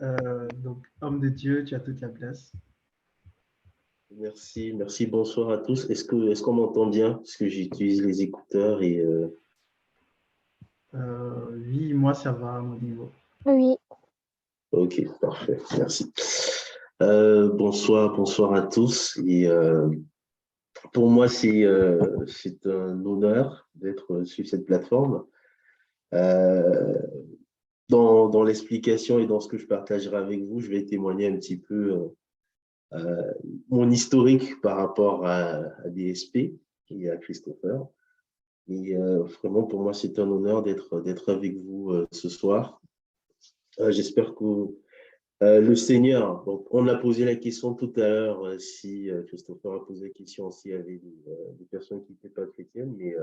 Donc, homme de Dieu, tu as toute la place. Merci, merci, bonsoir à tous. Est-ce qu'on m'entend bien? Parce que j'utilise les écouteurs et Oui, moi, ça va à mon niveau. Oui, ok, parfait, merci. Bonsoir à tous. Et pour moi, c'est un honneur d'être sur cette plateforme. Euh, dans l'explication et dans ce que je partagerai avec vous, je vais témoigner un petit peu mon historique par rapport à DSP et à Christopher. Et vraiment, pour moi, c'est un honneur d'être avec vous ce soir. J'espère que le Seigneur, donc on a posé la question tout à l'heure, si Christopher a posé la question s'il y avait des personnes qui n'étaient pas chrétiennes, mais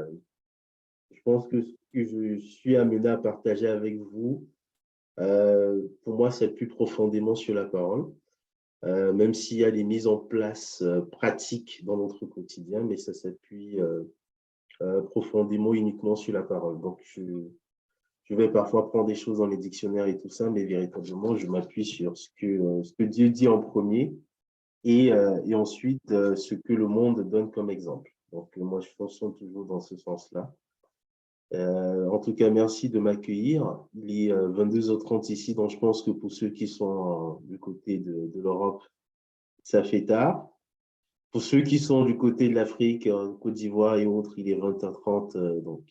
je pense que ce que je suis amené à partager avec vous, pour moi, c'est plus profondément sur la parole, même s'il y a des mises en place pratiques dans notre quotidien, mais ça s'appuie profondément uniquement sur la parole. Donc, je vais parfois prendre des choses dans les dictionnaires et tout ça, mais véritablement, je m'appuie sur ce que Dieu dit en premier et ensuite ce que le monde donne comme exemple. Donc, moi, je fonctionne toujours dans ce sens-là. En tout cas, merci de m'accueillir. Il est 22h30 ici, donc je pense que pour ceux qui sont du côté de l'Europe, ça fait tard. Pour ceux qui sont du côté de l'Afrique, Côte d'Ivoire et autres, il est 20h30. Donc,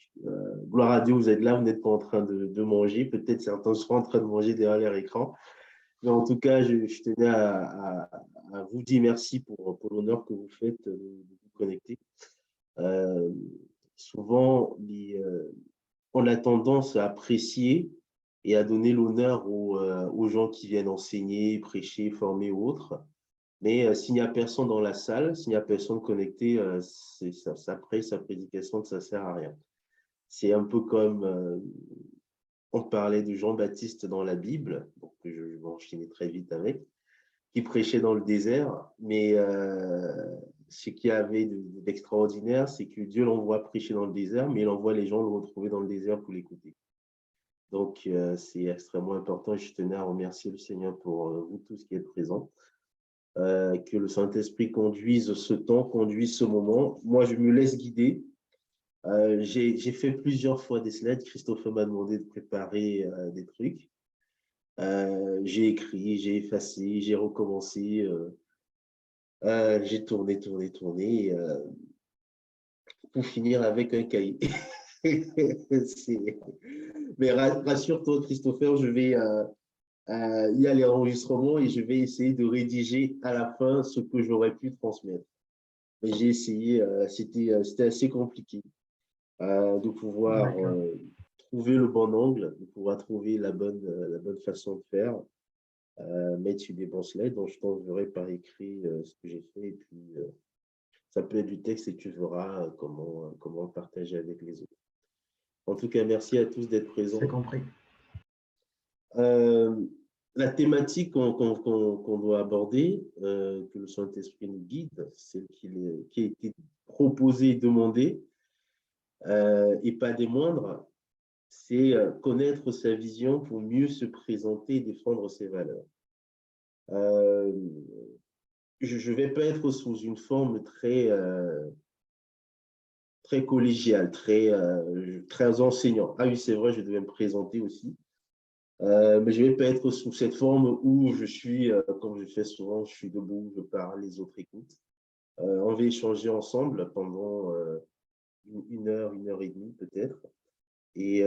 gloire à Dieu, vous êtes là, vous n'êtes pas en train de manger. Peut-être certains seront en train de manger derrière leur écran. Mais en tout cas, je tenais à vous dire merci pour l'honneur que vous faites de vous connecter. Euh, souvent, on a tendance à apprécier et à donner l'honneur aux gens qui viennent enseigner, prêcher, former ou autres. Mais s'il n'y a personne dans la salle, s'il n'y a personne connecté, sa prédication, ça ne sert à rien. C'est un peu comme on parlait de Jean-Baptiste dans la Bible, donc je vais enchaîner très vite avec, qui prêchait dans le désert, mais ce qu'il y avait d'extraordinaire, c'est que Dieu l'envoie prêcher dans le désert, mais il envoie les gens le retrouver dans le désert pour l'écouter. Donc, c'est extrêmement important et je tenais à remercier le Seigneur pour vous tous qui êtes présents. Que le Saint-Esprit conduise ce temps, conduise ce moment. Moi, je me laisse guider. J'ai fait plusieurs fois des slides. Christophe m'a demandé de préparer des trucs. J'ai écrit, j'ai effacé, j'ai recommencé. J'ai tourné pour finir avec un cahier. Mais rassure-toi, Christopher, je vais il y a les enregistrements et je vais essayer de rédiger à la fin ce que j'aurais pu transmettre. Mais j'ai essayé, c'était assez compliqué de pouvoir trouver le bon angle, de pouvoir trouver la bonne façon de faire, mettre sur des bons slides. Donc, je t'enverrai par écrit ce que j'ai fait et puis ça peut être du texte et tu verras comment le partager avec les autres. En tout cas, merci à tous d'être présents. C'est compris. La thématique qu'on doit aborder, que le Saint-Esprit nous guide, celle qui a été proposée et demandée, et pas des moindres, c'est connaître sa vision pour mieux se présenter et défendre ses valeurs. Je ne vais pas être sous une forme très collégiale, très enseignant. Ah oui, c'est vrai, je devais me présenter aussi. Mais je ne vais pas être sous cette forme où je suis, comme je fais souvent, je suis debout, je parle, les autres écoutent. On va échanger ensemble pendant une heure et demie peut-être, et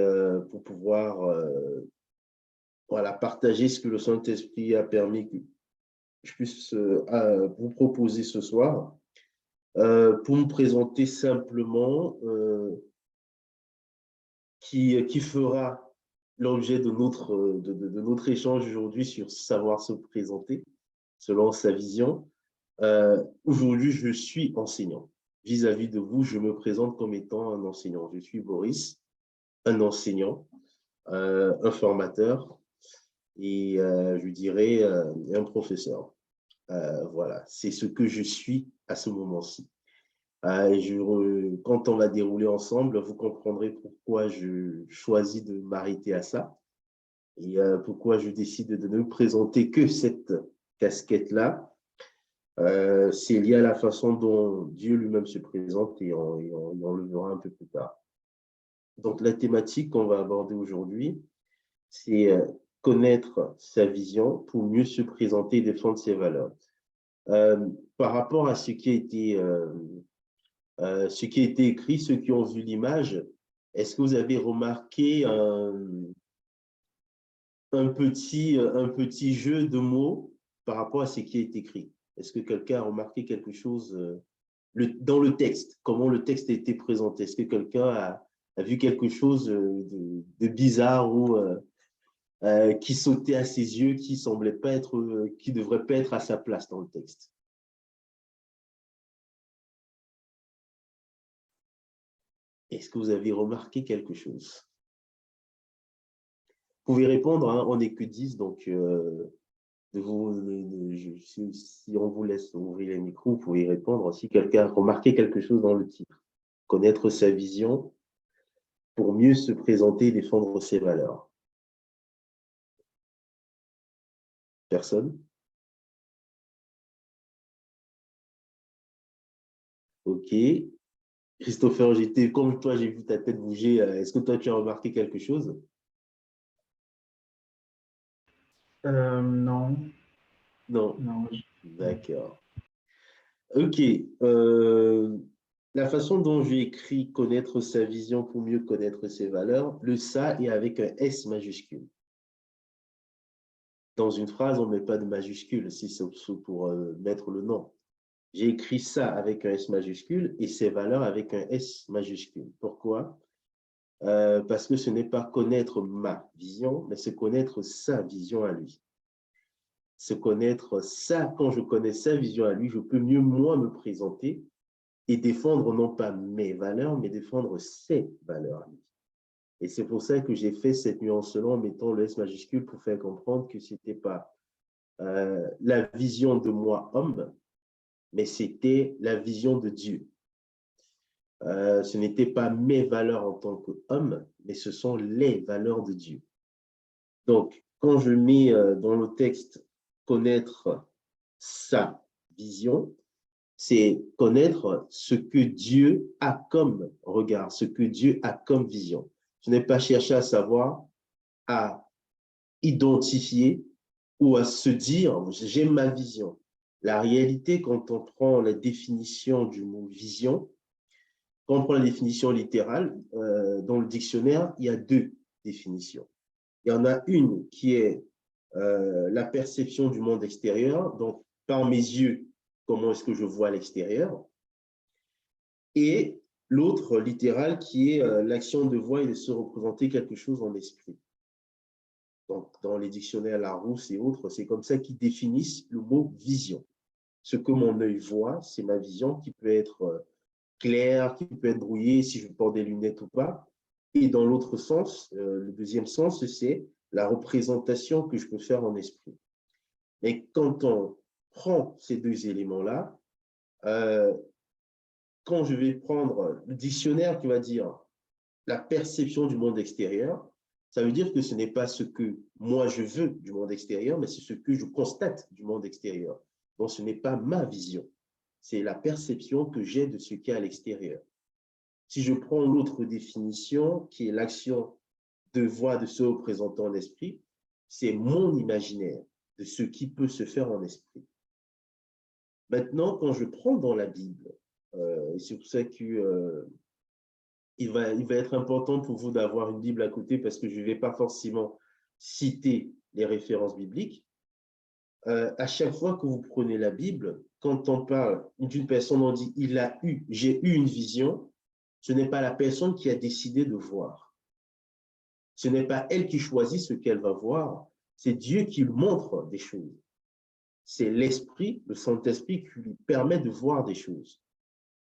pour pouvoir voilà, partager ce que le Saint-Esprit a permis que je puisse vous proposer ce soir. Pour me présenter simplement, qui fera l'objet de notre échange aujourd'hui sur savoir se présenter selon sa vision. Aujourd'hui, je suis enseignant. Vis-à-vis de vous, je me présente comme étant un enseignant. Je suis Boris, un enseignant, un formateur et je dirais un professeur. Voilà, c'est ce que je suis à ce moment-ci. Quand on va dérouler ensemble, vous comprendrez pourquoi je choisis de m'arrêter à ça. Et pourquoi je décide de ne présenter que cette casquette-là, c'est lié à la façon dont Dieu lui-même se présente et on le verra un peu plus tard. Donc, la thématique qu'on va aborder aujourd'hui, c'est connaître sa vision pour mieux se présenter et défendre ses valeurs. Par rapport à ce qui a été écrit, ceux qui ont vu l'image, est-ce que vous avez remarqué un petit jeu de mots par rapport à ce qui est écrit? Est-ce que quelqu'un a remarqué quelque chose dans le texte? Comment le texte a été présenté? Est-ce que quelqu'un a vu quelque chose de bizarre ou qui sautait à ses yeux, qui semblait pas être, qui devrait pas être à sa place dans le texte? Est-ce que vous avez remarqué quelque chose? Vous pouvez répondre, hein, on n'est que 10, donc si on vous laisse ouvrir les micros, vous pouvez répondre. Si quelqu'un a remarqué quelque chose dans le titre, connaître sa vision pour mieux se présenter et défendre ses valeurs. Personne? Ok. Christopher, comme toi, j'ai vu ta tête bouger. Est-ce que toi, tu as remarqué quelque chose? Non, Non. non. D'accord. Ok. La façon dont j'ai écrit connaître sa vision pour mieux connaître ses valeurs, le ça est avec un S majuscule. Dans une phrase, on ne met pas de majuscule si c'est pour mettre le nom. J'ai écrit ça avec un S majuscule et ses valeurs avec un S majuscule. Pourquoi? Parce que ce n'est pas connaître ma vision, mais c'est connaître sa vision à lui. C'est connaître ça, quand je connais sa vision à lui, je peux mieux moi me présenter et défendre non pas mes valeurs, mais défendre ses valeurs à lui. Et c'est pour ça que j'ai fait cette nuance-là en mettant le S majuscule pour faire comprendre que ce n'était pas la vision de moi, homme, mais c'était la vision de Dieu. Ce n'était pas mes valeurs en tant qu'homme, mais ce sont les valeurs de Dieu. Donc, quand je mets dans le texte connaître sa vision, c'est connaître ce que Dieu a comme regard, ce que Dieu a comme vision. Je n'ai pas cherché à savoir, à identifier ou à se dire, j'ai ma vision. La réalité, quand on prend la définition du mot vision, quand on prend la définition littérale, dans le dictionnaire, il y a deux définitions. Il y en a une qui est la perception du monde extérieur, donc par mes yeux, comment est-ce que je vois l'extérieur, et l'autre littérale qui est l'action de voir et de se représenter quelque chose en esprit. Donc, dans les dictionnaires Larousse et autres, c'est comme ça qu'ils définissent le mot vision. Ce que mon œil voit, c'est ma vision qui peut être claire, qui peut être brouillée si je porte des lunettes ou pas. Et dans l'autre sens, le deuxième sens, c'est la représentation que je peux faire en esprit. Mais quand on prend ces deux éléments-là, quand je vais prendre le dictionnaire qui va dire la perception du monde extérieur, ça veut dire que ce n'est pas ce que moi je veux du monde extérieur, mais c'est ce que je constate du monde extérieur. Donc ce n'est pas ma vision, c'est la perception que j'ai de ce qui est à l'extérieur. Si je prends l'autre définition, qui est l'action de voir, de se représenter en esprit, c'est mon imaginaire de ce qui peut se faire en esprit. Maintenant, quand je prends dans la Bible, c'est pour ça que il va être important pour vous d'avoir une Bible à côté parce que je ne vais pas forcément citer les références bibliques. À chaque fois que vous prenez la Bible, quand on parle d'une personne, on dit j'ai eu une vision, ce n'est pas la personne qui a décidé de voir. Ce n'est pas elle qui choisit ce qu'elle va voir, c'est Dieu qui lui montre des choses. C'est l'Esprit, le Saint-Esprit qui lui permet de voir des choses.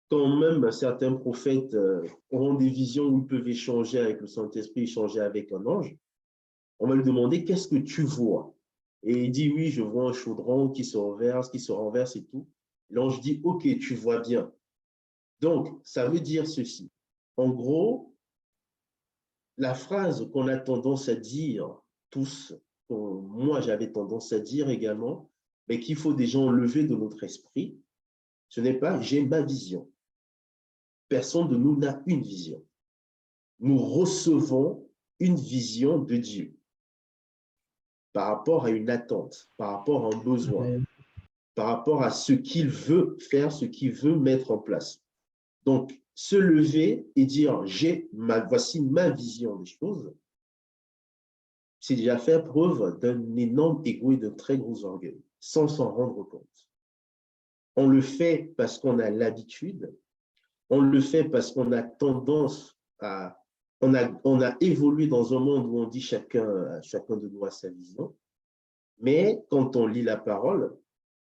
Quand même certains prophètes auront des visions où ils peuvent échanger avec le Saint-Esprit, échanger avec un ange, on va lui demander qu'est-ce que tu vois? Et il dit oui, je vois un chaudron qui se renverse et tout. L'ange dit ok, tu vois bien. Donc, ça veut dire ceci. En gros, la phrase qu'on a tendance à dire tous, moi j'avais tendance à dire également, mais qu'il faut déjà enlever de notre esprit. Ce n'est pas j'ai ma vision. Personne de nous n'a une vision. Nous recevons une vision de Dieu par rapport à une attente, par rapport à un besoin, Amen. par rapport à ce qu'il veut faire, ce qu'il veut mettre en place. Donc, se lever et dire voici ma vision des choses, c'est déjà faire preuve d'un énorme égo et d'un très gros orgueil, sans s'en rendre compte. On le fait parce qu'on a l'habitude, on le fait parce qu'on a tendance à... On a évolué dans un monde où on dit chacun de nous a sa vision, mais quand on lit la parole,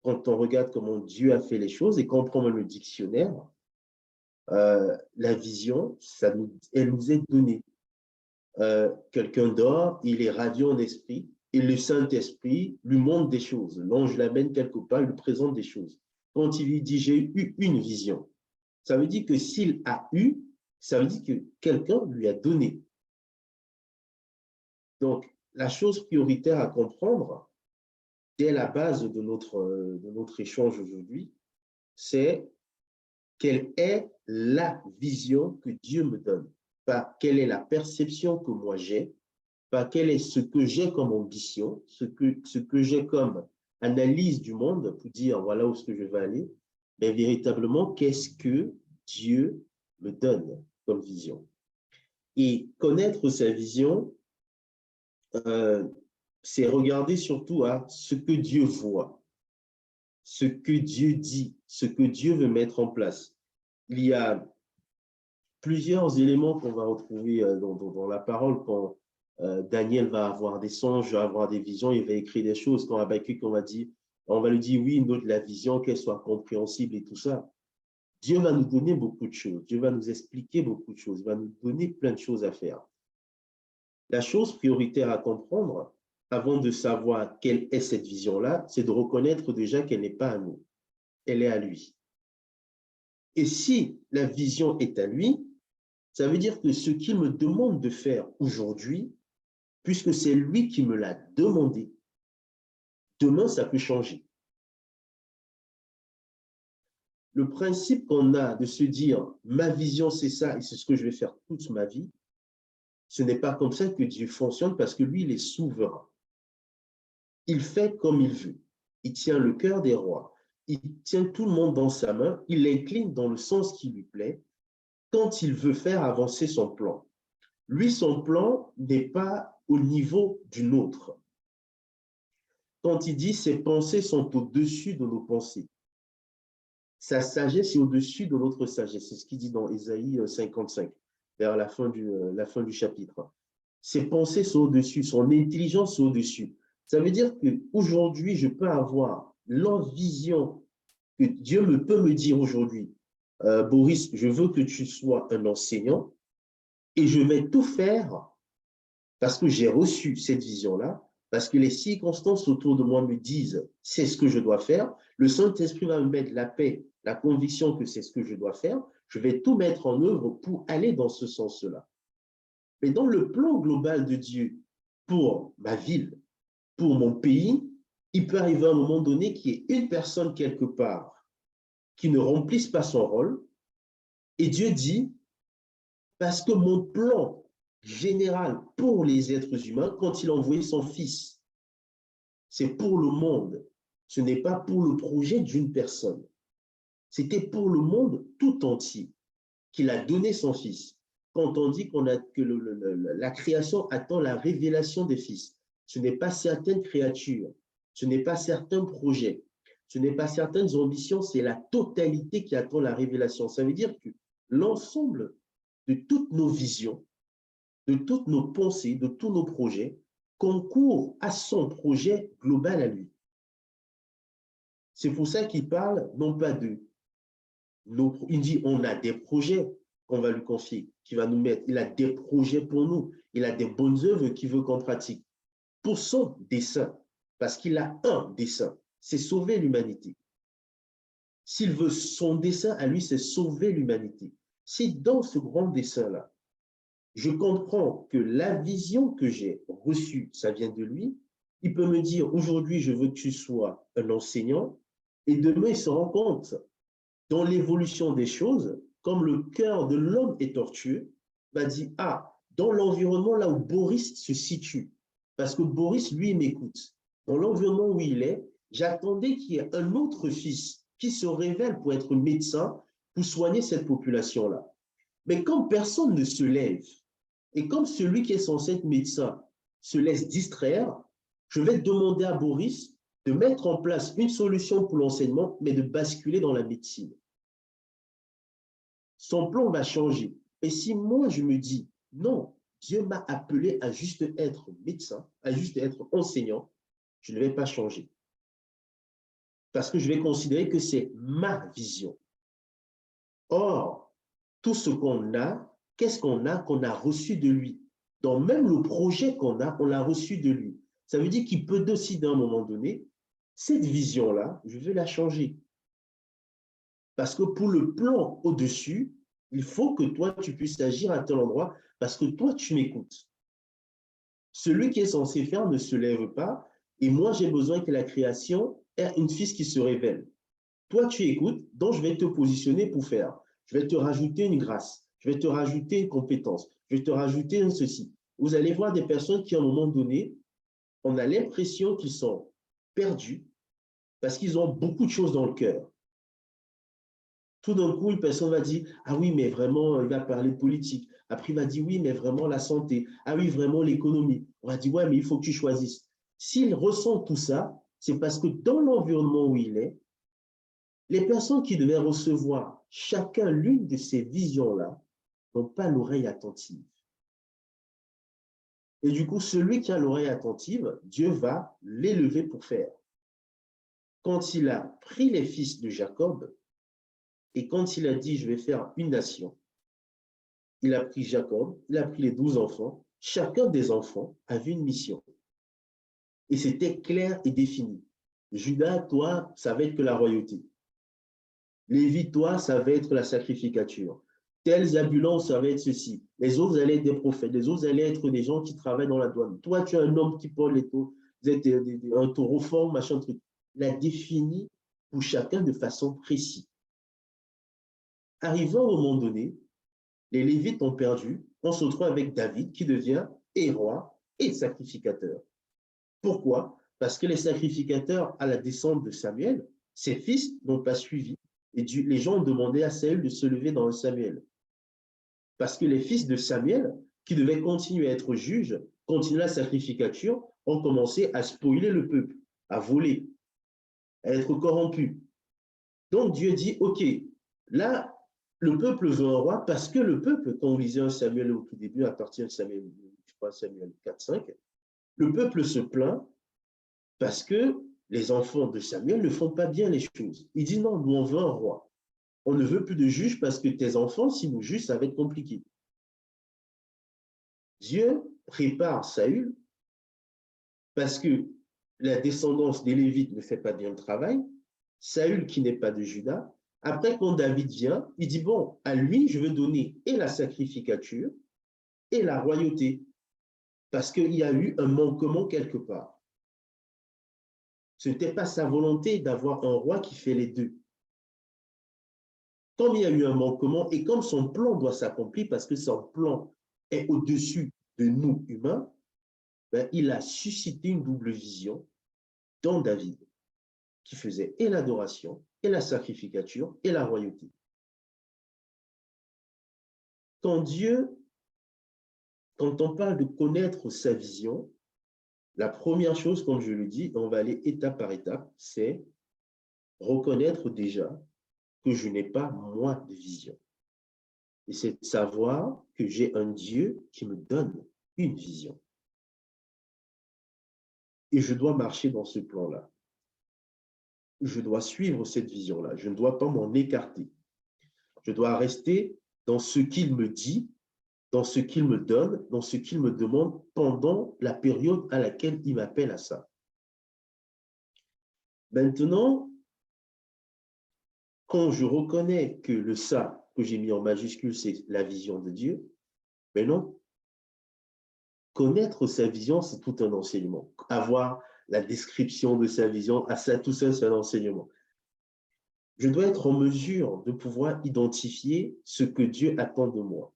quand on regarde comment Dieu a fait les choses et qu'on prend même le dictionnaire, la vision, elle nous est donnée. Quelqu'un dort, il est radieux en esprit, et le Saint-Esprit lui montre des choses. L'ange l'amène quelque part, il lui présente des choses. Quand il lui dit, j'ai eu une vision, ça veut dire que s'il a eu, ça veut dire que quelqu'un lui a donné. Donc, la chose prioritaire à comprendre, dès la base de notre échange aujourd'hui, c'est quelle est la vision que Dieu me donne, pas quelle est la perception que moi j'ai, pas quel est ce que j'ai comme ambition, ce que j'ai comme analyse du monde pour dire voilà où est-ce que je vais aller, mais véritablement qu'est-ce que Dieu me donne comme vision. Et connaître sa vision, c'est regarder surtout à ce que Dieu voit, ce que Dieu dit, ce que Dieu veut mettre en place. Il y a plusieurs éléments qu'on va retrouver dans la parole quand Daniel va avoir des songes, va avoir des visions, il va écrire des choses. Quand Habakkuk, on va lui dire oui, notre la vision, qu'elle soit compréhensible et tout ça. Dieu va nous donner beaucoup de choses. Dieu va nous expliquer beaucoup de choses. Il va nous donner plein de choses à faire. La chose prioritaire à comprendre, avant de savoir quelle est cette vision-là, c'est de reconnaître déjà qu'elle n'est pas à nous. Elle est à lui. Et si la vision est à lui, ça veut dire que ce qu'il me demande de faire aujourd'hui, puisque c'est lui qui me l'a demandé, demain, ça peut changer. Le principe qu'on a de se dire, ma vision, c'est ça, et c'est ce que je vais faire toute ma vie, ce n'est pas comme ça que Dieu fonctionne, parce que lui, il est souverain. Il fait comme il veut. Il tient le cœur des rois. Il tient tout le monde dans sa main. Il l'incline dans le sens qui lui plaît, quand il veut faire avancer son plan. Lui, son plan n'est pas au niveau du nôtre. Quand il dit ses pensées sont au-dessus de nos pensées, sa sagesse est au-dessus de notre sagesse. C'est ce qu'il dit dans Ésaïe 55, vers la fin du chapitre. Ses pensées sont au-dessus, son intelligence est au-dessus. Ça veut dire qu'aujourd'hui, je peux avoir l'envision que Dieu peut me dire aujourd'hui, Boris, je veux que tu sois un enseignant et je vais tout faire parce que j'ai reçu cette vision-là, parce que les circonstances autour de moi me disent c'est ce que je dois faire. Le Saint-Esprit va me mettre la paix, la conviction que c'est ce que je dois faire. Je vais tout mettre en œuvre pour aller dans ce sens-là. Mais dans le plan global de Dieu pour ma ville, pour mon pays, il peut arriver à un moment donné qu'il y ait une personne quelque part qui ne remplisse pas son rôle. Et Dieu dit, parce que mon plan général pour les êtres humains, quand il a envoyé son Fils, c'est pour le monde. Ce n'est pas pour le projet d'une personne. C'était pour le monde tout entier qu'il a donné son Fils. Quand on dit que la création attend la révélation des Fils, ce n'est pas certaines créatures, ce n'est pas certains projets, ce n'est pas certaines ambitions, c'est la totalité qui attend la révélation. Ça veut dire que l'ensemble de toutes nos visions, de toutes nos pensées, de tous nos projets, concourent à son projet global à lui. C'est pour ça qu'il parle non pas il dit on a des projets qu'on va lui confier, qu'il va nous mettre. Il a des projets pour nous. Il a des bonnes œuvres qu'il veut qu'on pratique pour son dessein, parce qu'il a un dessein, c'est sauver l'humanité. S'il veut son dessein à lui, c'est sauver l'humanité. C'est dans ce grand dessein-là. je comprends que la vision que j'ai reçue, ça vient de lui. Il peut me dire, aujourd'hui, je veux que tu sois un enseignant, et demain, il se rend compte, dans l'évolution des choses, comme le cœur de l'homme est tortueux, va dire, ah, dans l'environnement là où Boris se situe, parce que Boris, lui, m'écoute, dans l'environnement où il est, j'attendais qu'il y ait un autre fils qui se révèle pour être médecin, pour soigner cette population-là. Mais comme personne ne se lève, et comme celui qui est censé être médecin se laisse distraire, je vais demander à Boris de mettre en place une solution pour l'enseignement, mais de basculer dans la médecine. Son plan va changer. Et si moi, je me dis, non, Dieu m'a appelé à juste être médecin, à juste être enseignant, je ne vais pas changer. Parce que je vais considérer que c'est ma vision. Or, tout ce qu'on a, qu'est-ce qu'on a reçu de lui? Dans même le projet qu'on a, on l'a reçu de lui. Ça veut dire qu'il peut décider à un moment donné, cette vision-là, je vais la changer. Parce que pour le plan au-dessus, il faut que toi, tu puisses agir à tel endroit parce que toi, tu m'écoutes. Celui qui est censé faire ne se lève pas et moi, j'ai besoin que la création ait une fils qui se révèle. Toi, tu écoutes, donc je vais te positionner pour faire. Je vais te rajouter une grâce. Je vais te rajouter une compétence. Je vais te rajouter un ceci. Vous allez voir des personnes qui, à un moment donné, on a l'impression qu'ils sont perdus parce qu'ils ont beaucoup de choses dans le cœur. Tout d'un coup, une personne va dire, ah oui, mais vraiment, il va parler de politique. Après, il va dire, oui, mais vraiment la santé. Ah oui, vraiment l'économie. On va dire, ouais, mais il faut que tu choisisses. S'il ressent tout ça, c'est parce que dans l'environnement où il est, les personnes qui devaient recevoir chacun l'une de ces visions-là n'ont pas l'oreille attentive. Et du coup, celui qui a l'oreille attentive, Dieu va l'élever pour faire. Quand il a pris les fils de Jacob, et quand il a dit, je vais faire une nation, il a pris Jacob, il a pris les 12 enfants, chacun des enfants avait une mission. Et c'était clair et défini. Judas, toi, ça va être que la royauté. Lévi, toi, ça va être la sacrificature. Tel Zabulon, ça va être ceci. Les autres allaient être des prophètes. Les autres allaient être des gens qui travaillent dans la douane. Toi, tu es un homme qui porte les taureaux. Vous êtes un taureau fort, machin truc. Il a défini pour chacun de façon précise. Arrivant au moment donné, les Lévites ont perdu. On se retrouve avec David qui devient et roi et sacrificateur. Pourquoi? Parce que les sacrificateurs à la descente de Samuel, ses fils n'ont pas suivi. Et les gens ont demandé à Saül de se lever dans Samuel. Parce que les fils de Samuel, qui devaient continuer à être juges, continuer la sacrificature, ont commencé à spoiler le peuple, à voler, à être corrompus. Donc Dieu dit, OK, là, le peuple veut un roi parce que le peuple, quand on lisait un Samuel au tout début, à partir de Samuel, je crois Samuel 4-5, le peuple se plaint parce que les enfants de Samuel ne font pas bien les choses. Il dit non, nous on veut un roi. On ne veut plus de juges parce que tes enfants, si nous juges, ça va être compliqué. Dieu prépare Saül parce que la descendance des Lévites ne fait pas bien le travail. Saül qui n'est pas de Juda. Après, quand David vient, il dit, bon, à lui, je veux donner et la sacrificature et la royauté parce qu'il y a eu un manquement quelque part. Ce n'était pas sa volonté d'avoir un roi qui fait les deux. Comme il y a eu un manquement et comme son plan doit s'accomplir parce que son plan est au-dessus de nous humains, ben, il a suscité une double vision dans David qui faisait et l'adoration, et la sacrificature, et la royauté. Quand on parle de connaître sa vision, la première chose, comme je le dis, on va aller étape par étape, c'est reconnaître déjà que je n'ai pas, moi, de vision. Et c'est de savoir que j'ai un Dieu qui me donne une vision. Et je dois marcher dans ce plan-là. Je dois suivre cette vision-là. Je ne dois pas m'en écarter. Je dois rester dans ce qu'il me dit, dans ce qu'il me donne, dans ce qu'il me demande pendant la période à laquelle il m'appelle à ça. Maintenant, quand je reconnais que le ça que j'ai mis en majuscule, c'est la vision de Dieu, mais non, connaître sa vision, c'est tout un enseignement. Avoir la description de sa vision, tout ça, c'est un enseignement. Je dois être en mesure de pouvoir identifier ce que Dieu attend de moi.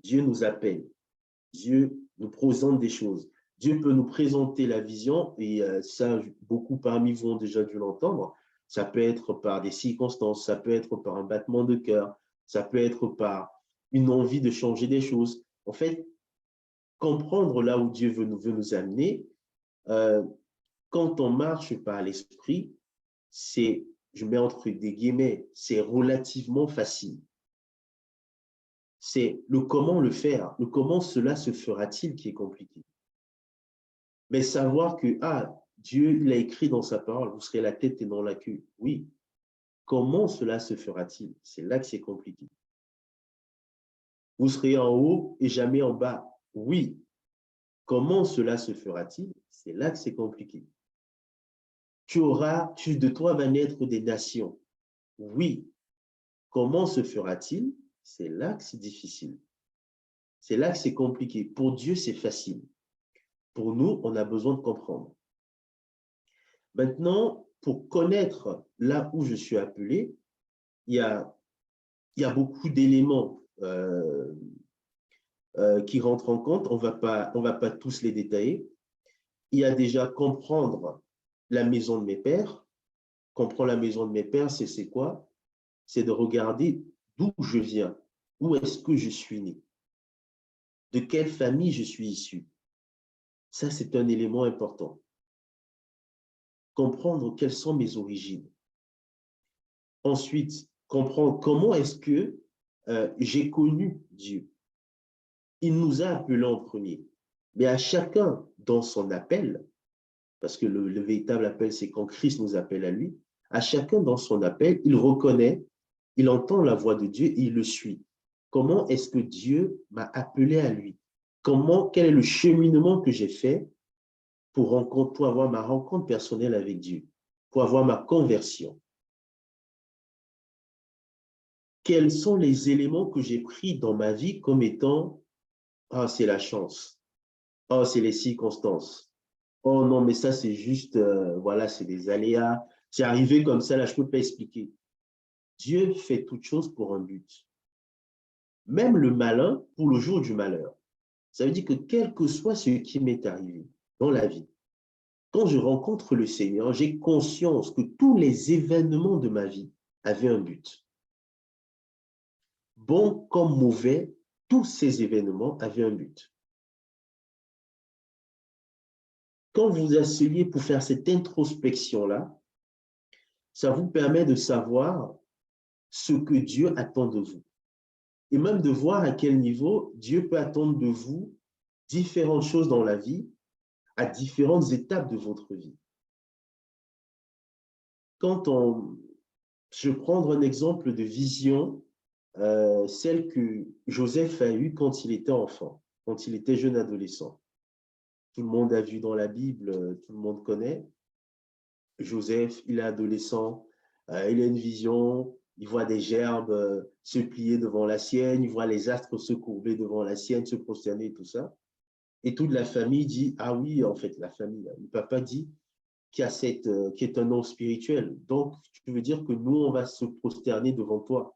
Dieu nous appelle. Dieu nous présente des choses. Dieu peut nous présenter la vision, et ça, beaucoup parmi vous ont déjà dû l'entendre. Ça peut être par des circonstances, ça peut être par un battement de cœur, ça peut être par une envie de changer des choses. En fait, comprendre là où Dieu veut nous amener, quand on marche par l'esprit, c'est, je mets entre des guillemets, c'est relativement facile. C'est le comment le faire, le comment cela se fera-t-il qui est compliqué. Mais savoir que, Dieu, il a écrit dans sa parole, vous serez la tête et non la queue. Oui. Comment cela se fera-t-il? C'est là que c'est compliqué. Vous serez en haut et jamais en bas. Oui. Comment cela se fera-t-il? C'est là que c'est compliqué. De toi va naître des nations. Oui. Comment se fera-t-il? C'est là que c'est difficile. C'est là que c'est compliqué. Pour Dieu, c'est facile. Pour nous, on a besoin de comprendre. Maintenant, pour connaître là où je suis appelé, il y a beaucoup d'éléments qui rentrent en compte. On va pas tous les détailler. Il y a déjà comprendre la maison de mes pères. Comprendre la maison de mes pères, c'est quoi? C'est de regarder d'où je viens, où est-ce que je suis né, de quelle famille je suis issu. Ça, c'est un élément important. Comprendre quelles sont mes origines. Ensuite, comprendre comment est-ce que j'ai connu Dieu. Il nous a appelés en premier. Mais à chacun dans son appel, parce que le véritable appel, c'est quand Christ nous appelle à lui, à chacun dans son appel, il reconnaît, il entend la voix de Dieu et il le suit. Comment est-ce que Dieu m'a appelé à lui? Quel est le cheminement que j'ai fait pour avoir ma rencontre personnelle avec Dieu, pour avoir ma conversion? Quels sont les éléments que j'ai pris dans ma vie comme étant « Ah, c'est la chance. Oh, c'est les circonstances. Oh non, mais ça, c'est juste, voilà, c'est des aléas. C'est arrivé comme ça, là, je ne peux pas expliquer. » Dieu fait toutes choses pour un but. Même le malin pour le jour du malheur. Ça veut dire que quel que soit ce qui m'est arrivé dans la vie, quand je rencontre le Seigneur, j'ai conscience que tous les événements de ma vie avaient un but. Bon comme mauvais, tous ces événements avaient un but. Quand vous vous asseyez pour faire cette introspection-là, ça vous permet de savoir ce que Dieu attend de vous. Et même de voir à quel niveau Dieu peut attendre de vous différentes choses dans la vie, à différentes étapes de votre vie. Je vais prendre un exemple de vision, celle que Joseph a eue quand il était enfant, quand il était jeune adolescent. Tout le monde a vu dans la Bible, tout le monde connaît. Joseph, il est adolescent, il a une vision, il voit des gerbes se plier devant la sienne, il voit les astres se courber devant la sienne, se prosterner, tout ça. Et toute la famille dit, ah oui, en fait, la famille, le papa dit qui est un homme spirituel. Donc, tu veux dire que nous, on va se prosterner devant toi.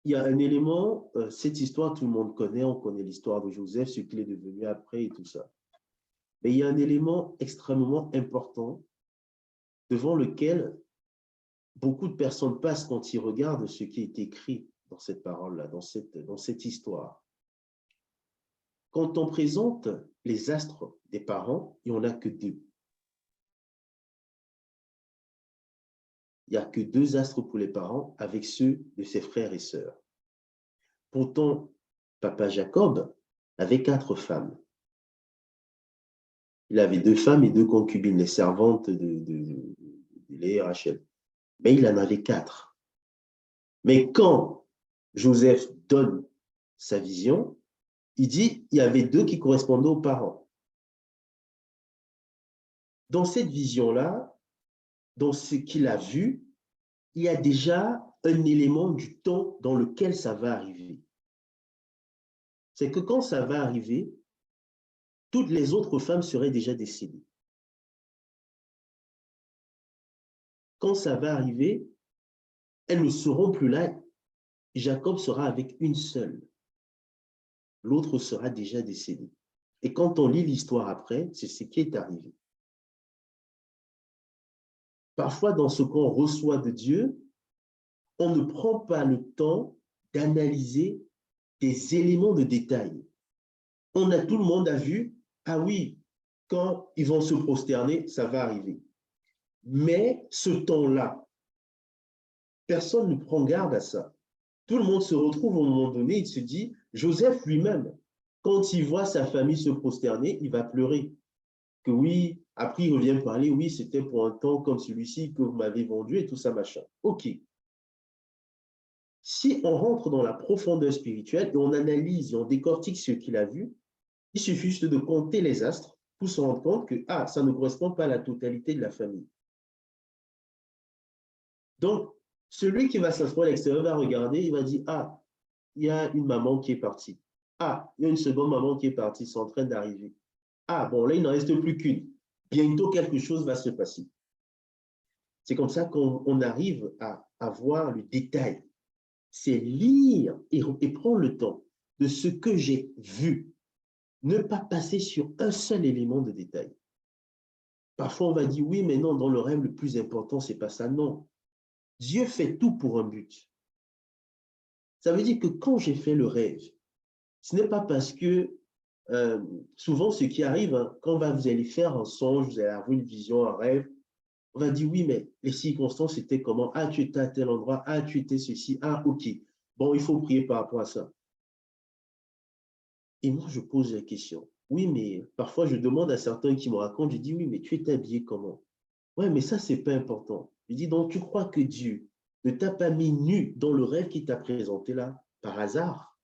Il y a un élément, cette histoire, tout le monde connaît, on connaît l'histoire de Joseph, ce qu'il est devenu après et tout ça. Mais il y a un élément extrêmement important devant lequel beaucoup de personnes passent quand ils regardent ce qui est écrit dans cette parole-là, dans cette histoire. Quand on présente les astres des parents, il n'y en a que deux. Il n'y a que deux astres pour les parents avec ceux de ses frères et sœurs. Pourtant, papa Jacob avait 4 femmes. Il avait 2 femmes et 2 concubines, les servantes de Léa et Rachel. Mais il en avait 4. Mais quand Joseph donne sa vision, il dit il y avait 2 qui correspondaient aux parents. Dans cette vision-là, dans ce qu'il a vu, il y a déjà un élément du temps dans lequel ça va arriver. c'est que quand ça va arriver, toutes les autres femmes seraient déjà décédées. Quand ça va arriver, elles ne seront plus là. Jacob sera avec une seule. L'autre sera déjà décédée. Et quand on lit l'histoire après, c'est ce qui est arrivé. Parfois, dans ce qu'on reçoit de Dieu, on ne prend pas le temps d'analyser des éléments de détail. Tout le monde a vu, ah oui, quand ils vont se prosterner, ça va arriver. Mais ce temps-là, personne ne prend garde à ça. Tout le monde se retrouve au moment donné, il se dit, Joseph lui-même, quand il voit sa famille se prosterner, il va pleurer. Que oui, après il revient parler, oui, c'était pour un temps comme celui-ci que vous m'avez vendu et tout ça, machin. OK. Si on rentre dans la profondeur spirituelle et on analyse et on décortique ce qu'il a vu, il suffit juste de compter les astres pour se rendre compte que, ah, ça ne correspond pas à la totalité de la famille. Donc, celui qui va s'asseoir à l'extérieur va regarder, il va dire, ah, il y a une maman qui est partie. Ah, il y a une seconde maman qui est partie, c'est en train d'arriver. Ah, bon, là, il n'en reste plus qu'une. Bientôt, quelque chose va se passer. C'est comme ça qu'on arrive à voir le détail. C'est lire et prendre le temps de ce que j'ai vu. Ne pas passer sur un seul élément de détail. Parfois, on va dire, oui, mais non, dans le rêve, le plus important, c'est pas ça. Non. Dieu fait tout pour un but. Ça veut dire que quand j'ai fait le rêve, ce n'est pas parce que souvent, ce qui arrive, hein, quand vous allez faire un songe, vous allez avoir une vision, un rêve, on va dire, oui, mais les circonstances, c'était comment? Ah, tu étais à tel endroit, ah, tu étais ceci, ah, OK. Bon, il faut prier par rapport à ça. Et moi, je pose la question. Oui, mais parfois, je demande à certains qui me racontent, je dis, oui, mais tu étais habillé comment? Ouais, mais ça, c'est pas important. Je dis, donc, tu crois que Dieu ne t'a pas mis nu dans le rêve qu'il t'a présenté là, par hasard?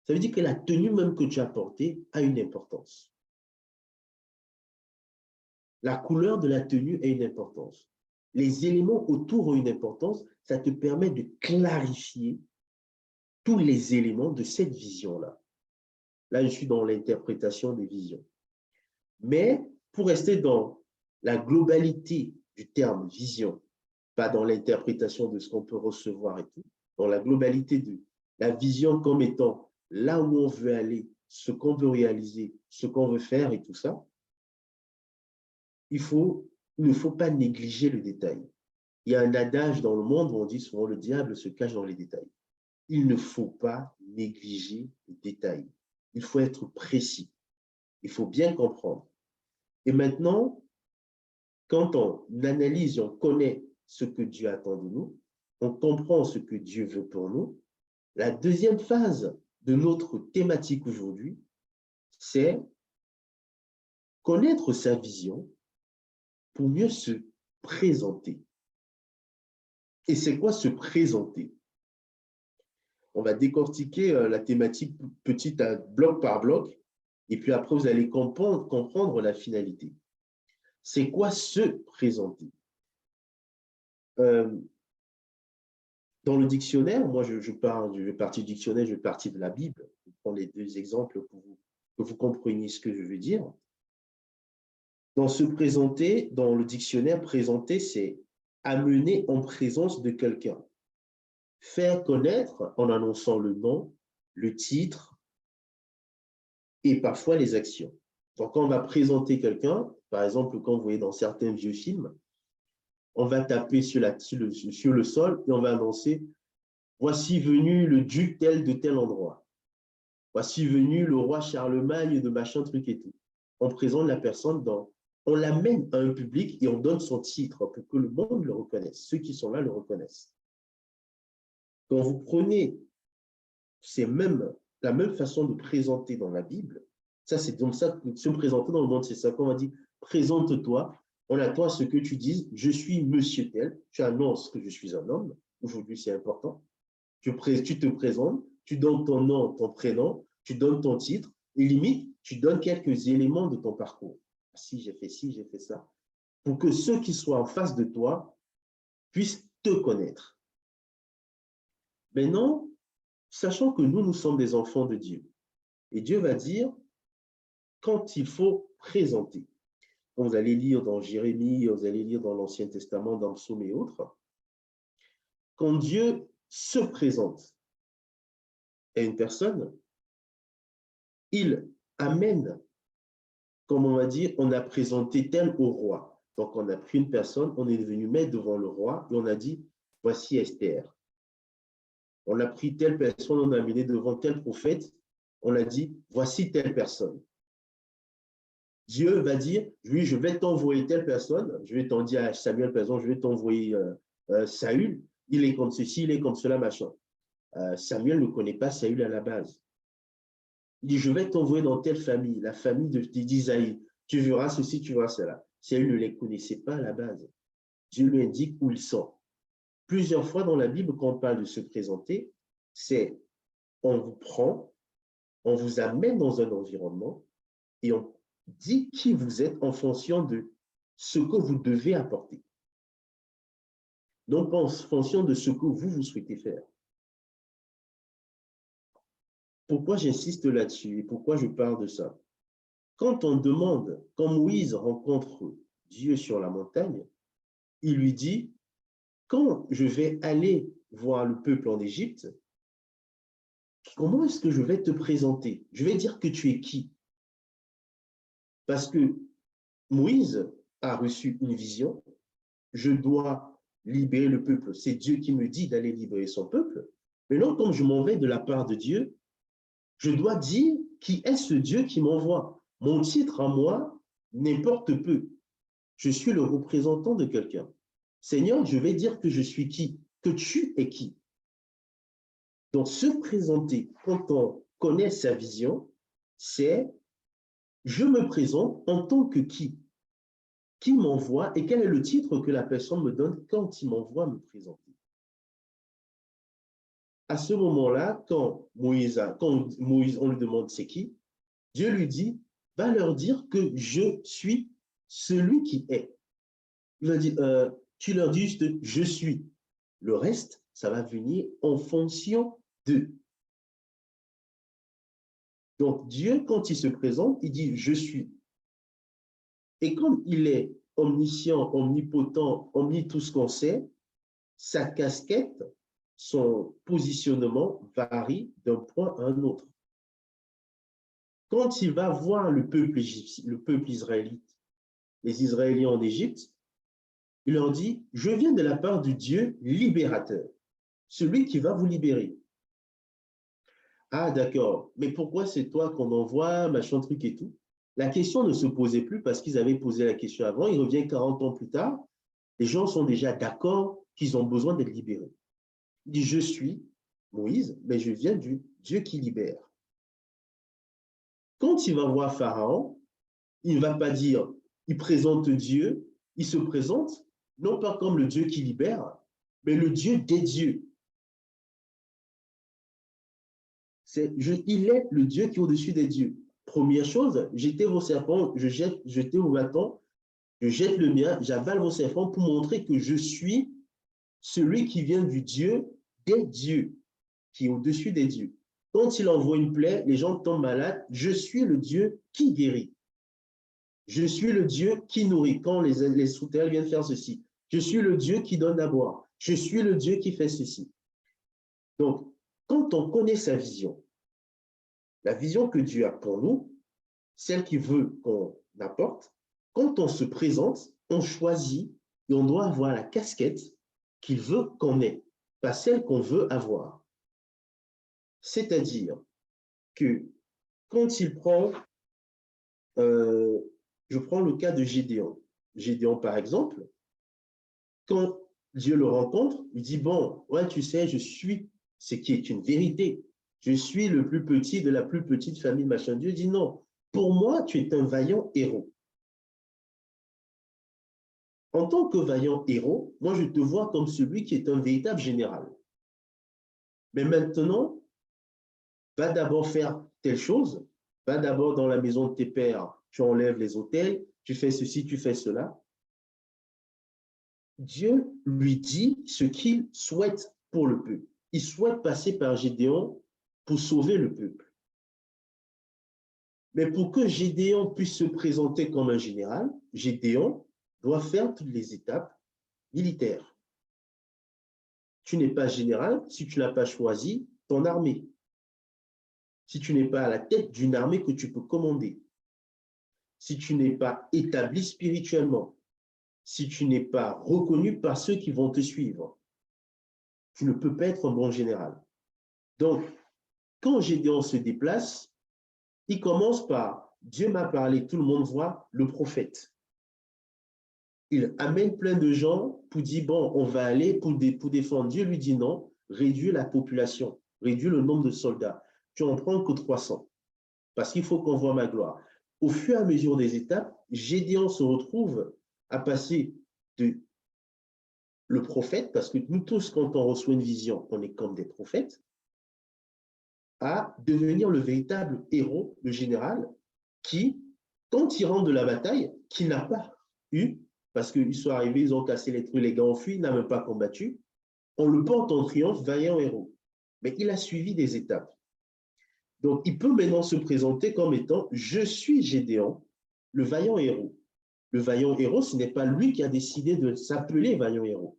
Ça veut dire que la tenue même que tu as portée a une importance. La couleur de la tenue a une importance. Les éléments autour ont une importance. Ça te permet de clarifier tous les éléments de cette vision-là. Là, je suis dans l'interprétation des visions. Mais pour rester dans la globalité du terme vision, pas dans l'interprétation de ce qu'on peut recevoir et tout, dans la globalité de la vision comme étant là où on veut aller, ce qu'on veut réaliser, ce qu'on veut faire et tout ça, il ne faut pas négliger le détail. Il y a un adage dans le monde où on dit souvent le diable se cache dans les détails. Il ne faut pas négliger les détails. Il faut être précis. Il faut bien comprendre. Et maintenant, quand on analyse et on connaît ce que Dieu attend de nous, on comprend ce que Dieu veut pour nous, la deuxième phase de notre thématique aujourd'hui, c'est connaître sa vision pour mieux se présenter. Et c'est quoi se présenter? On va décortiquer la thématique petit à bloc par bloc, et puis après, vous allez comprendre la finalité. C'est quoi se présenter? Dans le dictionnaire, moi, je vais partir du dictionnaire, je vais partir de la Bible. Je prends les deux exemples pour que vous compreniez ce que je veux dire. Dans se présenter, dans le dictionnaire, présenter, c'est amener en présence de quelqu'un. Faire connaître en annonçant le nom, le titre et parfois les actions. Donc, quand on va présenter quelqu'un, par exemple, quand vous voyez dans certains vieux films, on va taper sur le sol et on va annoncer « Voici venu le duc tel de tel endroit. Voici venu le roi Charlemagne de machin truc et tout. » On présente la personne on l'amène à un public et on donne son titre pour que le monde le reconnaisse. Ceux qui sont là le reconnaissent. Quand vous prenez la même façon de présenter dans la Bible, ça c'est comme ça que se présenter dans le monde, c'est ça qu'on va dire, présente-toi, on attend à ce que tu dises, je suis monsieur tel, tu annonces que je suis un homme, aujourd'hui c'est important, tu te présentes, tu donnes ton nom, ton prénom, tu donnes ton titre, et limite, tu donnes quelques éléments de ton parcours. Si j'ai fait ci, j'ai fait ça, pour que ceux qui soient en face de toi puissent te connaître. Maintenant, sachant que nous sommes des enfants de Dieu. Et Dieu va dire quand il faut présenter. Quand vous allez lire dans Jérémie, vous allez lire dans l'Ancien Testament, dans Psaume et autres, quand Dieu se présente à une personne, il amène, comme on va dire, on a présenté tel au roi. Donc, on a pris une personne, on est venu mettre devant le roi et on a dit, voici Esther. On a pris telle personne, on a amené devant tel prophète, on a dit, voici telle personne. Dieu va dire, oui, je vais t'envoyer telle personne, je vais t'en dire à Samuel, par exemple, je vais t'envoyer Saül, il est comme ceci, il est comme cela, machin. Samuel ne connaît pas Saül à la base. Il dit, je vais t'envoyer dans telle famille, la famille d'Isaïe. Tu verras ceci, tu verras cela. Saül ne les connaissait pas à la base. Dieu lui indique où ils sont. Plusieurs fois dans la Bible, quand on parle de se présenter, c'est on vous prend, on vous amène dans un environnement et on dit qui vous êtes en fonction de ce que vous devez apporter. Donc, en fonction de ce que vous souhaitez faire. Pourquoi j'insiste là-dessus et pourquoi je parle de ça? Quand on demande, quand Moïse rencontre Dieu sur la montagne, il lui dit, quand je vais aller voir le peuple en Égypte, comment est-ce que je vais te présenter? Je vais dire que tu es qui? Parce que Moïse a reçu une vision, je dois libérer le peuple. C'est Dieu qui me dit d'aller libérer son peuple. Maintenant, comme je m'en vais de la part de Dieu, je dois dire qui est ce Dieu qui m'envoie. Mon titre à moi n'importe peu. Je suis le représentant de quelqu'un. Seigneur, je vais dire que je suis qui? Que tu es qui? Donc, se présenter quand on connaît sa vision, c'est je me présente en tant que qui? Qui m'envoie et quel est le titre que la personne me donne quand il m'envoie me présenter? À ce moment-là, quand Moïse, on lui demande c'est qui, Dieu lui dit, va leur dire que je suis celui qui est. Il va dire, tu leur dis juste je suis. Le reste, ça va venir en fonction d'eux. Donc Dieu, quand il se présente, il dit je suis. Et comme il est omniscient, omnipotent, omni tout ce qu'on sait, sa casquette, son positionnement varie d'un point à un autre. Quand il va voir le peuple israélite, les Israéliens en Égypte, il leur dit, je viens de la part du Dieu libérateur, celui qui va vous libérer. Ah, d'accord, mais pourquoi c'est toi qu'on envoie, machin truc et tout? La question ne se posait plus parce qu'ils avaient posé la question avant. Il revient 40 ans plus tard. Les gens sont déjà d'accord qu'ils ont besoin d'être libérés. Il dit, je suis Moïse, mais je viens du Dieu qui libère. Quand il va voir Pharaon, il ne va pas dire, il présente Dieu, il se présente non pas comme le Dieu qui libère, mais le Dieu des dieux. Il est le Dieu qui est au-dessus des dieux. Première chose, jetez vos serpents, jetez vos bâtons, je jette le mien, j'avale vos serpents pour montrer que je suis celui qui vient du Dieu des dieux, qui est au-dessus des dieux. Quand il envoie une plaie, les gens tombent malades, je suis le Dieu qui guérit. Je suis le Dieu qui nourrit. Quand les souterrains viennent faire ceci, je suis le Dieu qui donne à boire. Je suis le Dieu qui fait ceci. Donc, quand on connaît sa vision, la vision que Dieu a pour nous, celle qu'il veut qu'on apporte, quand on se présente, on choisit et on doit avoir la casquette qu'il veut qu'on ait, pas celle qu'on veut avoir. C'est-à-dire que quand il prend, je prends le cas de Gédéon. Gédéon, par exemple, quand Dieu le rencontre, il dit, bon, ouais, tu sais, je suis ce qui est une vérité. Je suis le plus petit de la plus petite famille, machin. Dieu dit, non, pour moi, tu es un vaillant héros. En tant que vaillant héros, moi, je te vois comme celui qui est un véritable général. Mais maintenant, va d'abord faire telle chose, va d'abord dans la maison de tes pères, tu enlèves les autels, tu fais ceci, tu fais cela. Dieu lui dit ce qu'il souhaite pour le peuple. Il souhaite passer par Gédéon pour sauver le peuple. Mais pour que Gédéon puisse se présenter comme un général, Gédéon doit faire toutes les étapes militaires. Tu n'es pas général si tu n'as pas choisi ton armée, si tu n'es pas à la tête d'une armée que tu peux commander, si tu n'es pas établi spirituellement, si tu n'es pas reconnu par ceux qui vont te suivre, tu ne peux pas être un bon général. Donc, quand Gédéon se déplace, il commence par « Dieu m'a parlé », tout le monde voit le prophète. Il amène plein de gens pour dire « Bon, on va aller pour défendre ». Dieu lui dit « Non, réduis la population, réduis le nombre de soldats. Tu en prends que 300, parce qu'il faut qu'on voit ma gloire. » Au fur et à mesure des étapes, Gédéon se retrouve à passer de le prophète, parce que nous tous, quand on reçoit une vision, on est comme des prophètes, à devenir le véritable héros, le général, qui, quand il rentre de la bataille, qui n'a pas eu, parce qu'ils sont arrivés, ils ont cassé les trucs, les gars ont fui, il n'a même pas combattu, on le porte en triomphe, vaillant héros. Mais il a suivi des étapes. Donc, il peut maintenant se présenter comme étant « Je suis Gédéon, le vaillant héros ». Le vaillant héros, ce n'est pas lui qui a décidé de s'appeler vaillant héros.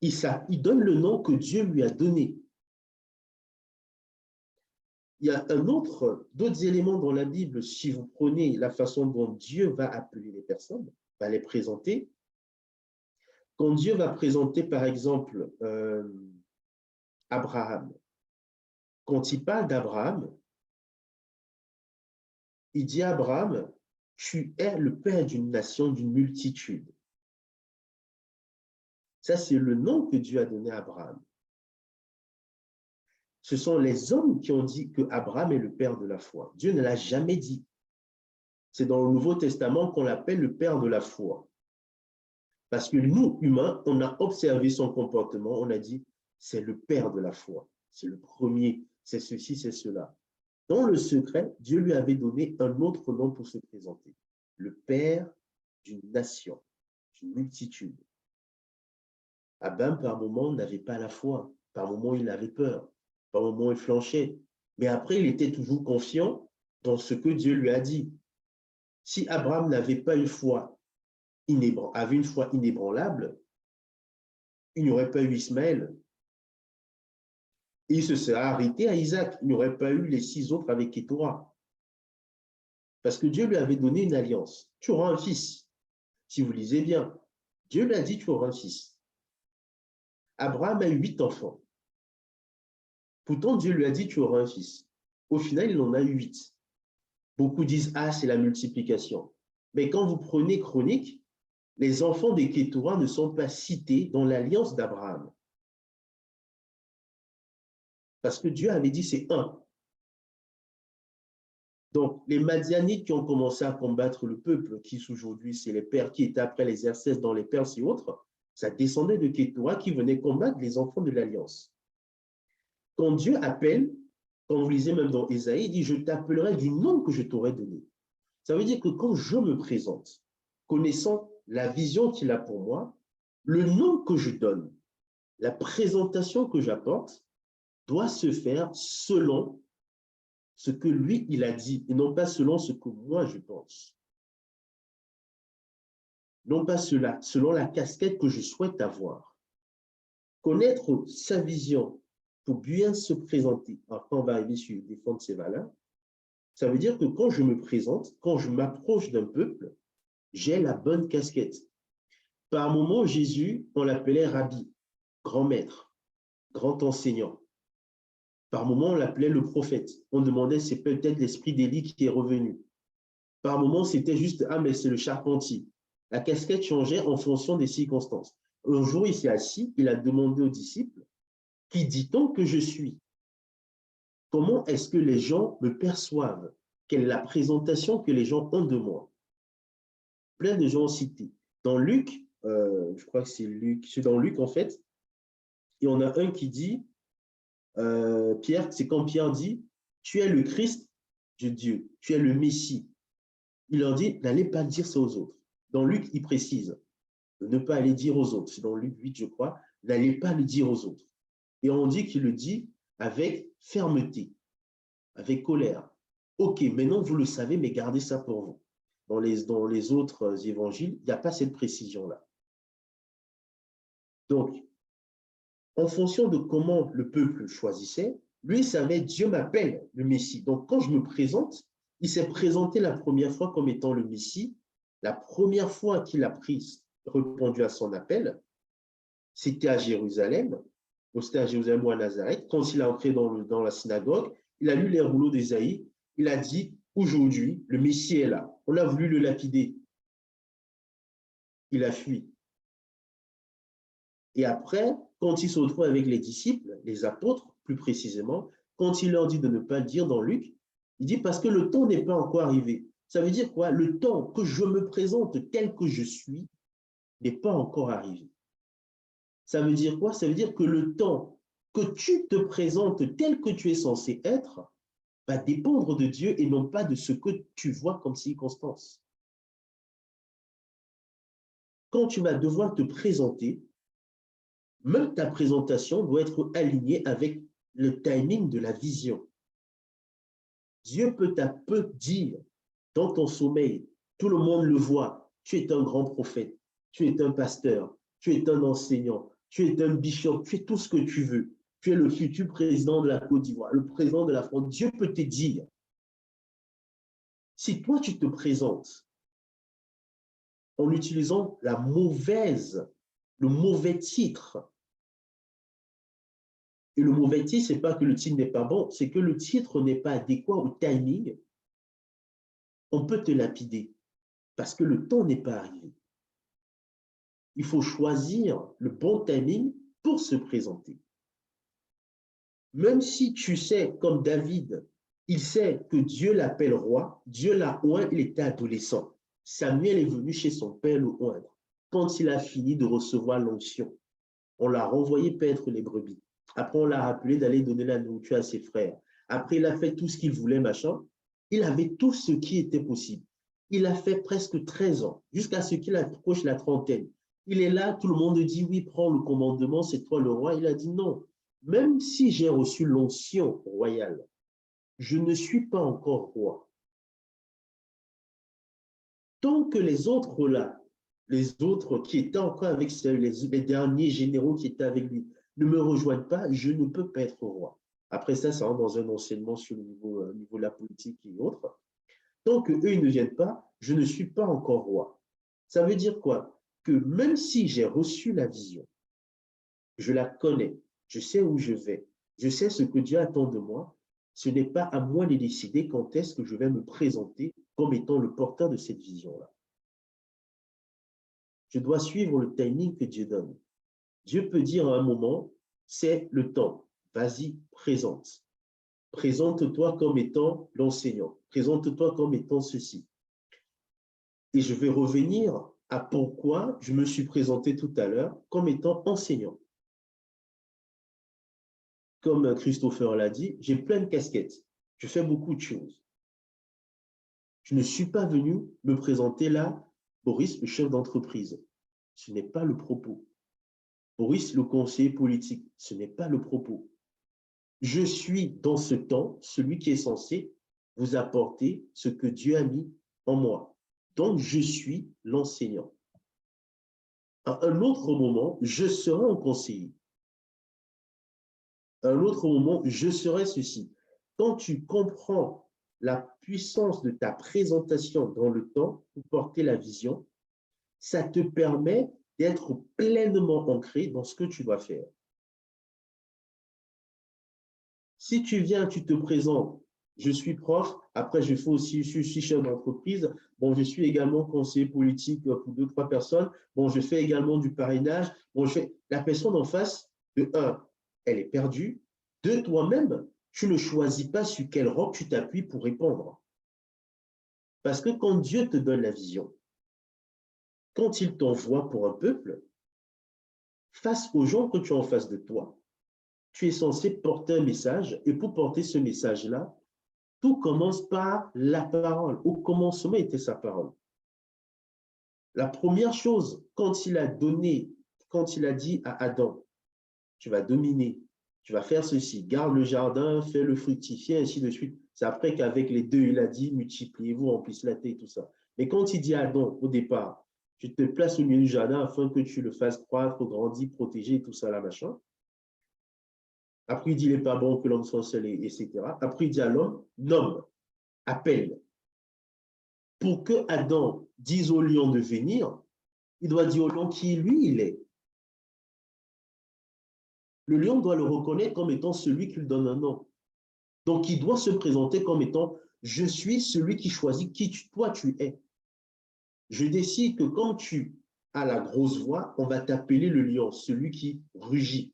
Il donne le nom que Dieu lui a donné. Il y a d'autres éléments dans la Bible, si vous prenez la façon dont Dieu va appeler les personnes, va les présenter. Quand Dieu va présenter, par exemple, Abraham, quand il parle d'Abraham, il dit à Abraham, tu es le père d'une nation, d'une multitude. Ça, c'est le nom que Dieu a donné à Abraham. Ce sont les hommes qui ont dit que Abraham est le père de la foi. Dieu ne l'a jamais dit. C'est dans le Nouveau Testament qu'on l'appelle le père de la foi. Parce que nous, humains, on a observé son comportement, on a dit, c'est le père de la foi, c'est le premier, c'est ceci, c'est cela. Dans le secret, Dieu lui avait donné un autre nom pour se présenter, le père d'une nation, d'une multitude. Abraham, par moment, n'avait pas la foi, par moment, il avait peur, par moment, il flanchait, mais après, il était toujours confiant dans ce que Dieu lui a dit. Si Abraham n'avait pas une foi, avait une foi inébranlable, il n'y aurait pas eu Ismaël. Et il se serait arrêté à Isaac. Il n'y aurait pas eu les 6 autres avec Kétora. Parce que Dieu lui avait donné une alliance. Tu auras un fils. Si vous lisez bien, Dieu lui a dit tu auras un fils. Abraham a eu 8 enfants. Pourtant, Dieu lui a dit tu auras un fils. Au final, il en a eu 8. Beaucoup disent ah, c'est la multiplication. Mais quand vous prenez Chronique, les enfants des Kétora ne sont pas cités dans l'alliance d'Abraham. Parce que Dieu avait dit c'est un. Donc, les Madianites qui ont commencé à combattre le peuple, qui aujourd'hui, c'est les pères qui étaient après les Xerxès dans les Perses et autres, ça descendait de Kétora qui venait combattre les enfants de l'Alliance. Quand Dieu appelle, quand vous lisez même dans Ésaïe, il dit « Je t'appellerai du nom que je t'aurai donné ». Ça veut dire que quand je me présente, connaissant la vision qu'il a pour moi, le nom que je donne, la présentation que j'apporte, doit se faire selon ce que lui, il a dit, et non pas selon ce que moi, je pense. Non pas selon la casquette que je souhaite avoir. Connaître sa vision pour bien se présenter, après on va arriver sur défendre ses valeurs, ça veut dire que quand je me présente, quand je m'approche d'un peuple, j'ai la bonne casquette. Par moment, Jésus, on l'appelait rabbi, grand maître, grand enseignant. Par moment, on l'appelait le prophète. On demandait, c'est peut-être l'esprit d'Élie qui est revenu. Par moment, c'était juste, ah, mais c'est le charpentier. La casquette changeait en fonction des circonstances. Un jour, il s'est assis, il a demandé aux disciples, qui dit-on que je suis? Comment est-ce que les gens me perçoivent? Quelle est la présentation que les gens ont de moi? Plein de gens ont cité. Dans Luc, je crois que c'est dans Luc en fait, et on a un qui dit, Pierre, c'est quand Pierre dit, tu es le Christ de Dieu, tu es le Messie. Il leur dit, n'allez pas dire ça aux autres. Dans Luc, il précise, de ne pas aller dire aux autres. C'est dans Luc 8, je crois, n'allez pas le dire aux autres. Et on dit qu'il le dit avec fermeté, avec colère. Ok, maintenant vous le savez, mais gardez ça pour vous. Dans les autres évangiles, il n'y a pas cette précision-là. Donc, en fonction de comment le peuple choisissait, lui savait, Dieu m'appelle le Messie. Donc, quand je me présente, il s'est présenté la première fois comme étant le Messie. La première fois qu'il a répondu à son appel, c'était à Jérusalem. Donc, c'était à Jérusalem ou à Nazareth. Quand il est entré dans la synagogue, il a lu les rouleaux d'Ésaïe. Il a dit, aujourd'hui, le Messie est là. On a voulu le lapider. Il a fui. Et après, quand il se retrouve avec les disciples, les apôtres plus précisément, quand il leur dit de ne pas le dire dans Luc, il dit parce que le temps n'est pas encore arrivé. Ça veut dire quoi? Le temps que je me présente tel que je suis n'est pas encore arrivé. Ça veut dire quoi? Ça veut dire que le temps que tu te présentes tel que tu es censé être va dépendre de Dieu et non pas de ce que tu vois comme circonstance. Quand tu vas devoir te présenter, même ta présentation doit être alignée avec le timing de la vision. Dieu peut dire dans ton sommeil, tout le monde le voit, tu es un grand prophète, tu es un pasteur, tu es un enseignant, tu es un bishop, tu es tout ce que tu veux. Tu es le futur président de la Côte d'Ivoire, le président de la France. Dieu peut te dire, si toi tu te présentes en utilisant le mauvais titre, et le mauvais titre, ce n'est pas que le titre n'est pas bon, c'est que le titre n'est pas adéquat au timing, on peut te lapider parce que le temps n'est pas arrivé. Il faut choisir le bon timing pour se présenter. Même si tu sais, comme David, il sait que Dieu l'appelle roi, Dieu l'a oint, il était adolescent. Samuel est venu chez son père le oindre. Quand il a fini de recevoir l'onction, on l'a renvoyé paître les brebis. Après, on l'a rappelé d'aller donner la nourriture à ses frères. Après, il a fait tout ce qu'il voulait, machin. Il avait tout ce qui était possible. Il a fait presque 13 ans, jusqu'à ce qu'il approche la trentaine. Il est là, tout le monde dit, oui, prends le commandement, c'est toi le roi. Il a dit, non, même si j'ai reçu l'onction royale, je ne suis pas encore roi. Tant que les autres là, les autres qui étaient encore avec les derniers généraux qui étaient avec lui, ne me rejoignent pas, je ne peux pas être roi. Après ça, ça rentre dans un enseignement sur le niveau de la politique et autres. Tant qu'eux, ils ne viennent pas, je ne suis pas encore roi. Ça veut dire quoi? Que même si j'ai reçu la vision, je la connais, je sais où je vais, je sais ce que Dieu attend de moi, ce n'est pas à moi de décider quand est-ce que je vais me présenter comme étant le porteur de cette vision-là. Je dois suivre le timing que Dieu donne. Dieu peut dire à un moment, c'est le temps, vas-y, présente. Présente-toi comme étant l'enseignant, présente-toi comme étant ceci. Et je vais revenir à pourquoi je me suis présenté tout à l'heure comme étant enseignant. Comme Christopher l'a dit, j'ai plein de casquettes. Je fais beaucoup de choses. Je ne suis pas venu me présenter là, Boris, le chef d'entreprise. Ce n'est pas le propos. Boris, le conseiller politique. Ce n'est pas le propos. Je suis dans ce temps celui qui est censé vous apporter ce que Dieu a mis en moi. Donc, je suis l'enseignant. À un autre moment, je serai un conseiller. À un autre moment, je serai ceci. Quand tu comprends la puissance de ta présentation dans le temps pour porter la vision, ça te permet d'être pleinement ancré dans ce que tu vas faire. Si tu viens, tu te présentes, je suis prof, après je fais aussi, je suis chef d'entreprise, bon, je suis également conseiller politique pour 2-3 personnes, bon, je fais également du parrainage, bon, la personne en face, de 1, elle est perdue, 2, toi-même, tu ne choisis pas sur quelle robe tu t'appuies pour répondre. Parce que quand Dieu te donne la vision, quand il t'envoie pour un peuple, face aux gens que tu as en face de toi, tu es censé porter un message, et pour porter ce message-là, tout commence par la parole. Au commencement était sa parole. La première chose, quand il a dit à Adam, tu vas dominer, tu vas faire ceci, garde le jardin, fais-le fructifier, ainsi de suite. C'est après qu'avec les deux, il a dit, multipliez-vous, remplissez la terre, tout ça. Mais quand il dit à Adam, au départ, tu te places au milieu du jardin afin que tu le fasses croître, grandir, protéger, tout ça, là, machin. Après, il dit, il n'est pas bon que l'homme soit seul, etc. Après, il dit à l'homme, nomme, appelle. Pour que Adam dise au lion de venir, il doit dire au lion qui, lui, il est. Le lion doit le reconnaître comme étant celui qui lui donne un nom. Donc, il doit se présenter comme étant, je suis celui qui choisit qui toi tu es. Je décide que quand tu as la grosse voix, on va t'appeler le lion, celui qui rugit,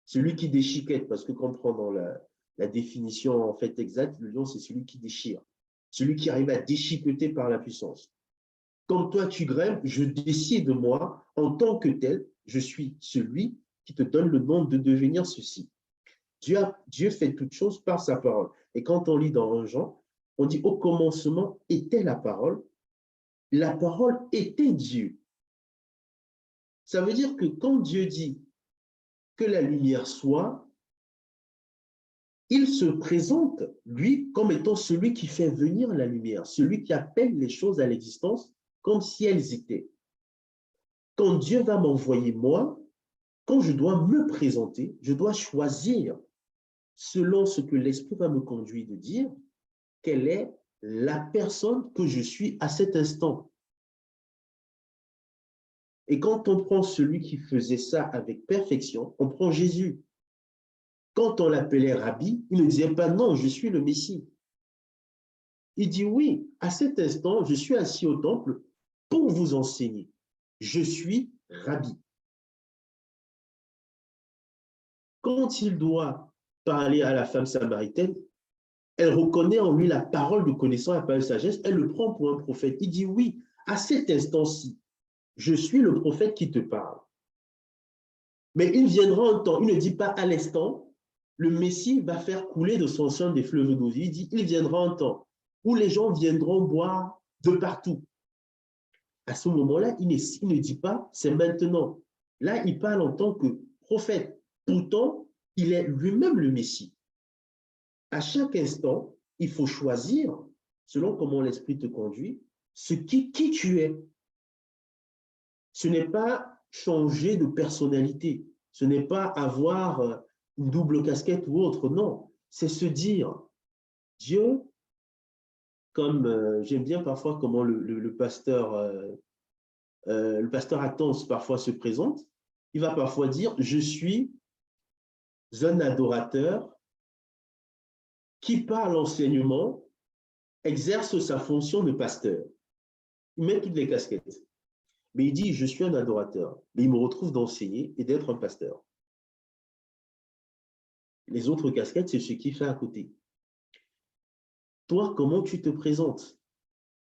celui qui déchiquette, parce que quand on prend dans la définition en fait exacte, le lion, c'est celui qui déchire, celui qui arrive à déchiqueter par la puissance. Quand toi tu grimpes, je décide de moi, en tant que tel, je suis celui qui te donne le nom de devenir ceci. Dieu fait toutes choses par sa parole. Et quand on lit dans 1 Jean, on dit au commencement était la parole était Dieu. Ça veut dire que quand Dieu dit que la lumière soit, il se présente, lui, comme étant celui qui fait venir la lumière, celui qui appelle les choses à l'existence comme si elles étaient. Quand Dieu va m'envoyer moi, quand je dois me présenter, je dois choisir, selon ce que l'Esprit va me conduire de dire, quelle est la personne que je suis à cet instant. Et quand on prend celui qui faisait ça avec perfection, on prend Jésus. Quand on l'appelait Rabbi, il ne disait pas non, je suis le Messie. Il dit oui, à cet instant, je suis assis au temple pour vous enseigner. Je suis Rabbi. Quand il doit parler à la femme samaritaine, elle reconnaît en lui la parole de connaissance, la parole de sagesse, elle le prend pour un prophète. Il dit oui, à cet instant-ci, je suis le prophète qui te parle. Mais il viendra un temps, il ne dit pas à l'instant, le Messie va faire couler de son sein des fleuves d'eau. Il dit, il viendra un temps où les gens viendront boire de partout. À ce moment-là, il ne dit pas, c'est maintenant. Là, il parle en tant que prophète. Pourtant, il est lui-même le Messie. À chaque instant, il faut choisir, selon comment l'Esprit te conduit, qui tu es. Ce n'est pas changer de personnalité. Ce n'est pas avoir une double casquette ou autre. Non, c'est se dire, Dieu, comme j'aime bien parfois comment le pasteur Athos parfois se présente, il va parfois dire, je suis un adorateur qui, par l'enseignement, exerce sa fonction de pasteur. Il met toutes les casquettes. Mais il dit, je suis un adorateur, mais il me retrouve d'enseigner et d'être un pasteur. Les autres casquettes, c'est ce qu'il fait à côté. Toi, comment tu te présentes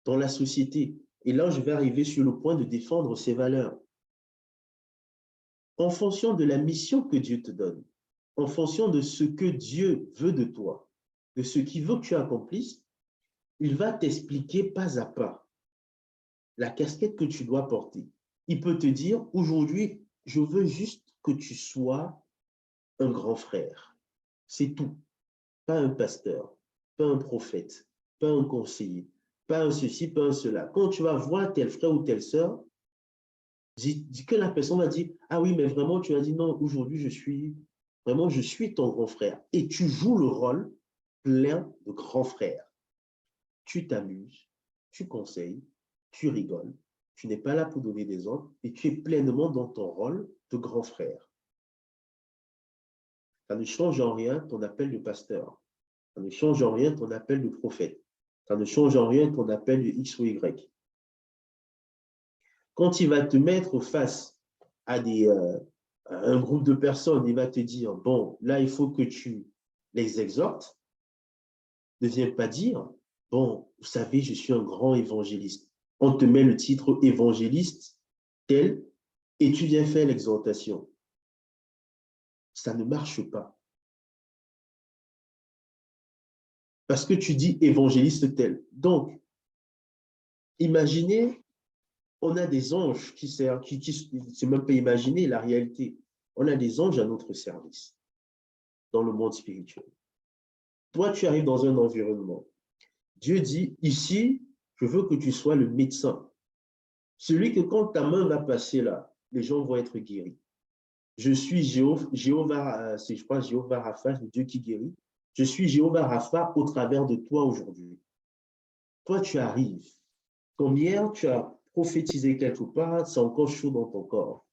dans la société? Et là, je vais arriver sur le point de défendre ces valeurs. En fonction de la mission que Dieu te donne, en fonction de ce que Dieu veut de toi, de ce qu'il veut que tu accomplisses, il va t'expliquer pas à pas la casquette que tu dois porter. Il peut te dire, aujourd'hui, je veux juste que tu sois un grand frère. C'est tout. Pas un pasteur, pas un prophète, pas un conseiller, pas un ceci, pas un cela. Quand tu vas voir tel frère ou telle sœur, dis que la personne va dire, ah oui, mais vraiment, tu as dit non, aujourd'hui, je suis ton grand frère. Et tu joues le rôle plein de grand frère. Tu t'amuses, tu conseilles, tu rigoles, tu n'es pas là pour donner des ordres et tu es pleinement dans ton rôle de grand frère. Ça ne change en rien ton appel de pasteur. Ça ne change en rien ton appel de prophète. Ça ne change en rien ton appel de X ou Y. Quand il va te mettre face à un groupe de personnes, il va te dire, bon, là, il faut que tu les exhortes. Ne viens pas dire, bon, vous savez, je suis un grand évangéliste. On te met le titre évangéliste tel et tu viens faire l'exhortation. Ça ne marche pas. Parce que tu dis évangéliste tel. Donc, imaginez, on a des anges qui servent, c'est même pas imaginer la réalité. On a des anges à notre service dans le monde spirituel. Toi, tu arrives dans un environnement. Dieu dit, ici, je veux que tu sois le médecin. Celui que quand ta main va passer là, les gens vont être guéris. Je suis Jéhovah, c'est je crois Jéhovah Rapha, le Dieu qui guérit. Je suis Jéhovah Rapha au travers de toi aujourd'hui. Toi, tu arrives. Comme hier, tu as prophétisé quelque part, c'est encore chaud dans ton corps.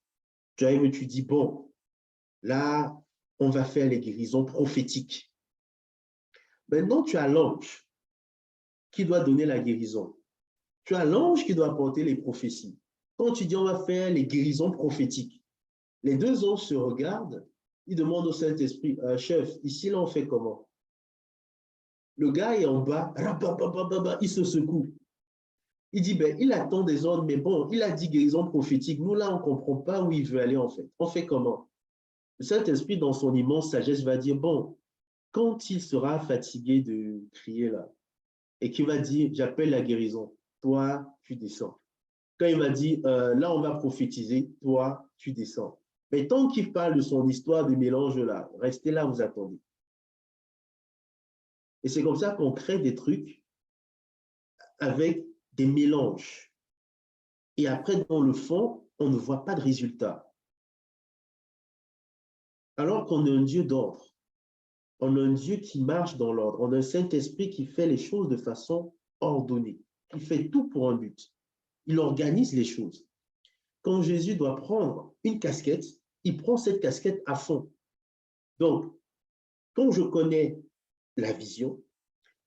Tu arrives et tu dis, bon, là, on va faire les guérisons prophétiques. Maintenant, tu as l'ange qui doit donner la guérison. Tu as l'ange qui doit apporter les prophéties. Quand tu dis, on va faire les guérisons prophétiques, les deux anges se regardent, ils demandent au Saint-Esprit, chef, ici, là, on fait comment? Le gars est en bas, il se secoue. Il dit, ben, il attend des ordres, mais bon, il a dit guérison prophétique. Nous, là, on ne comprend pas où il veut aller, en fait. On fait comment? Le Saint-Esprit, dans son immense sagesse, va dire, bon, quand il sera fatigué de crier là, et qu'il va dire, j'appelle la guérison, toi, tu descends. Quand il va dire, là, on va prophétiser, toi, tu descends. Mais tant qu'il parle de son histoire de mélange là, restez là, vous attendez. Et c'est comme ça qu'on crée des trucs avec des mélanges. Et après, dans le fond, on ne voit pas de résultat. Alors qu'on a un Dieu d'ordre. On a un Dieu qui marche dans l'ordre. On a un Saint-Esprit qui fait les choses de façon ordonnée. Il fait tout pour un but. Il organise les choses. Quand Jésus doit prendre une casquette, il prend cette casquette à fond. Donc, quand je connais la vision,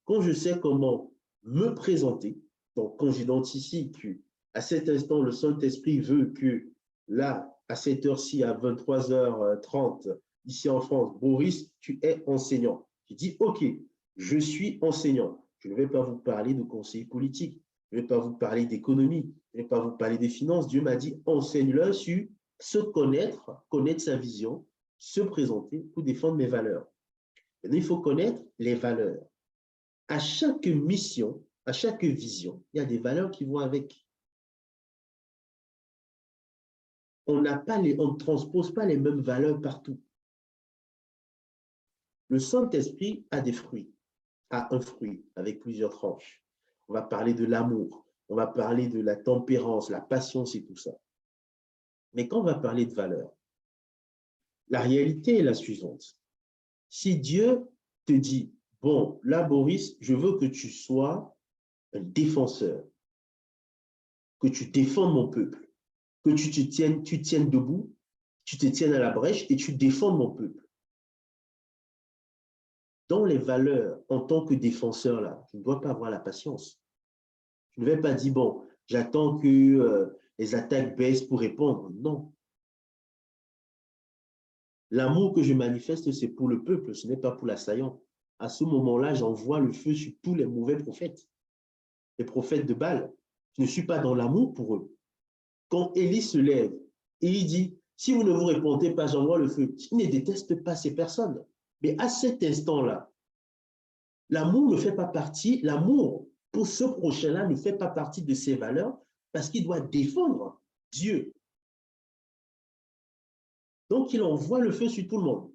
quand je sais comment me présenter, donc quand j'identifie qu'à cet instant, le Saint-Esprit veut que là, à cette heure-ci, à 23h30, ici en France, Boris, tu es enseignant. Je dis, OK, je suis enseignant. Je ne vais pas vous parler de conseiller politique. Je ne vais pas vous parler d'économie. Je ne vais pas vous parler des finances. Dieu m'a dit, enseigne-le sur se connaître, connaître sa vision, se présenter pour défendre mes valeurs. Maintenant, il faut connaître les valeurs. À chaque mission, à chaque vision, il y a des valeurs qui vont avec. On ne transpose pas les mêmes valeurs partout. Le Saint-Esprit a des fruits, a un fruit avec plusieurs tranches. On va parler de l'amour, on va parler de la tempérance, la patience et tout ça. Mais quand on va parler de valeurs, la réalité est la suivante. Si Dieu te dit, bon, là, Boris, je veux que tu sois un défenseur, que tu défends mon peuple, que tu tiennes debout, tu te tiennes à la brèche et tu défends mon peuple. Dans les valeurs, en tant que défenseur, là, je ne dois pas avoir la patience. Je ne vais pas dire, bon, j'attends que les attaques baissent pour répondre. Non. L'amour que je manifeste, c'est pour le peuple, ce n'est pas pour l'assaillant. À ce moment-là, j'envoie le feu sur tous les mauvais prophètes, les prophètes de Baal. Je ne suis pas dans l'amour pour eux. Quand Élie se lève et il dit, si vous ne vous répondez pas, j'envoie le feu. Il ne déteste pas ces personnes. Mais à cet instant-là, l'amour ne fait pas partie, l'amour pour ce prochain-là ne fait pas partie de ses valeurs parce qu'il doit défendre Dieu. Donc, il envoie le feu sur tout le monde.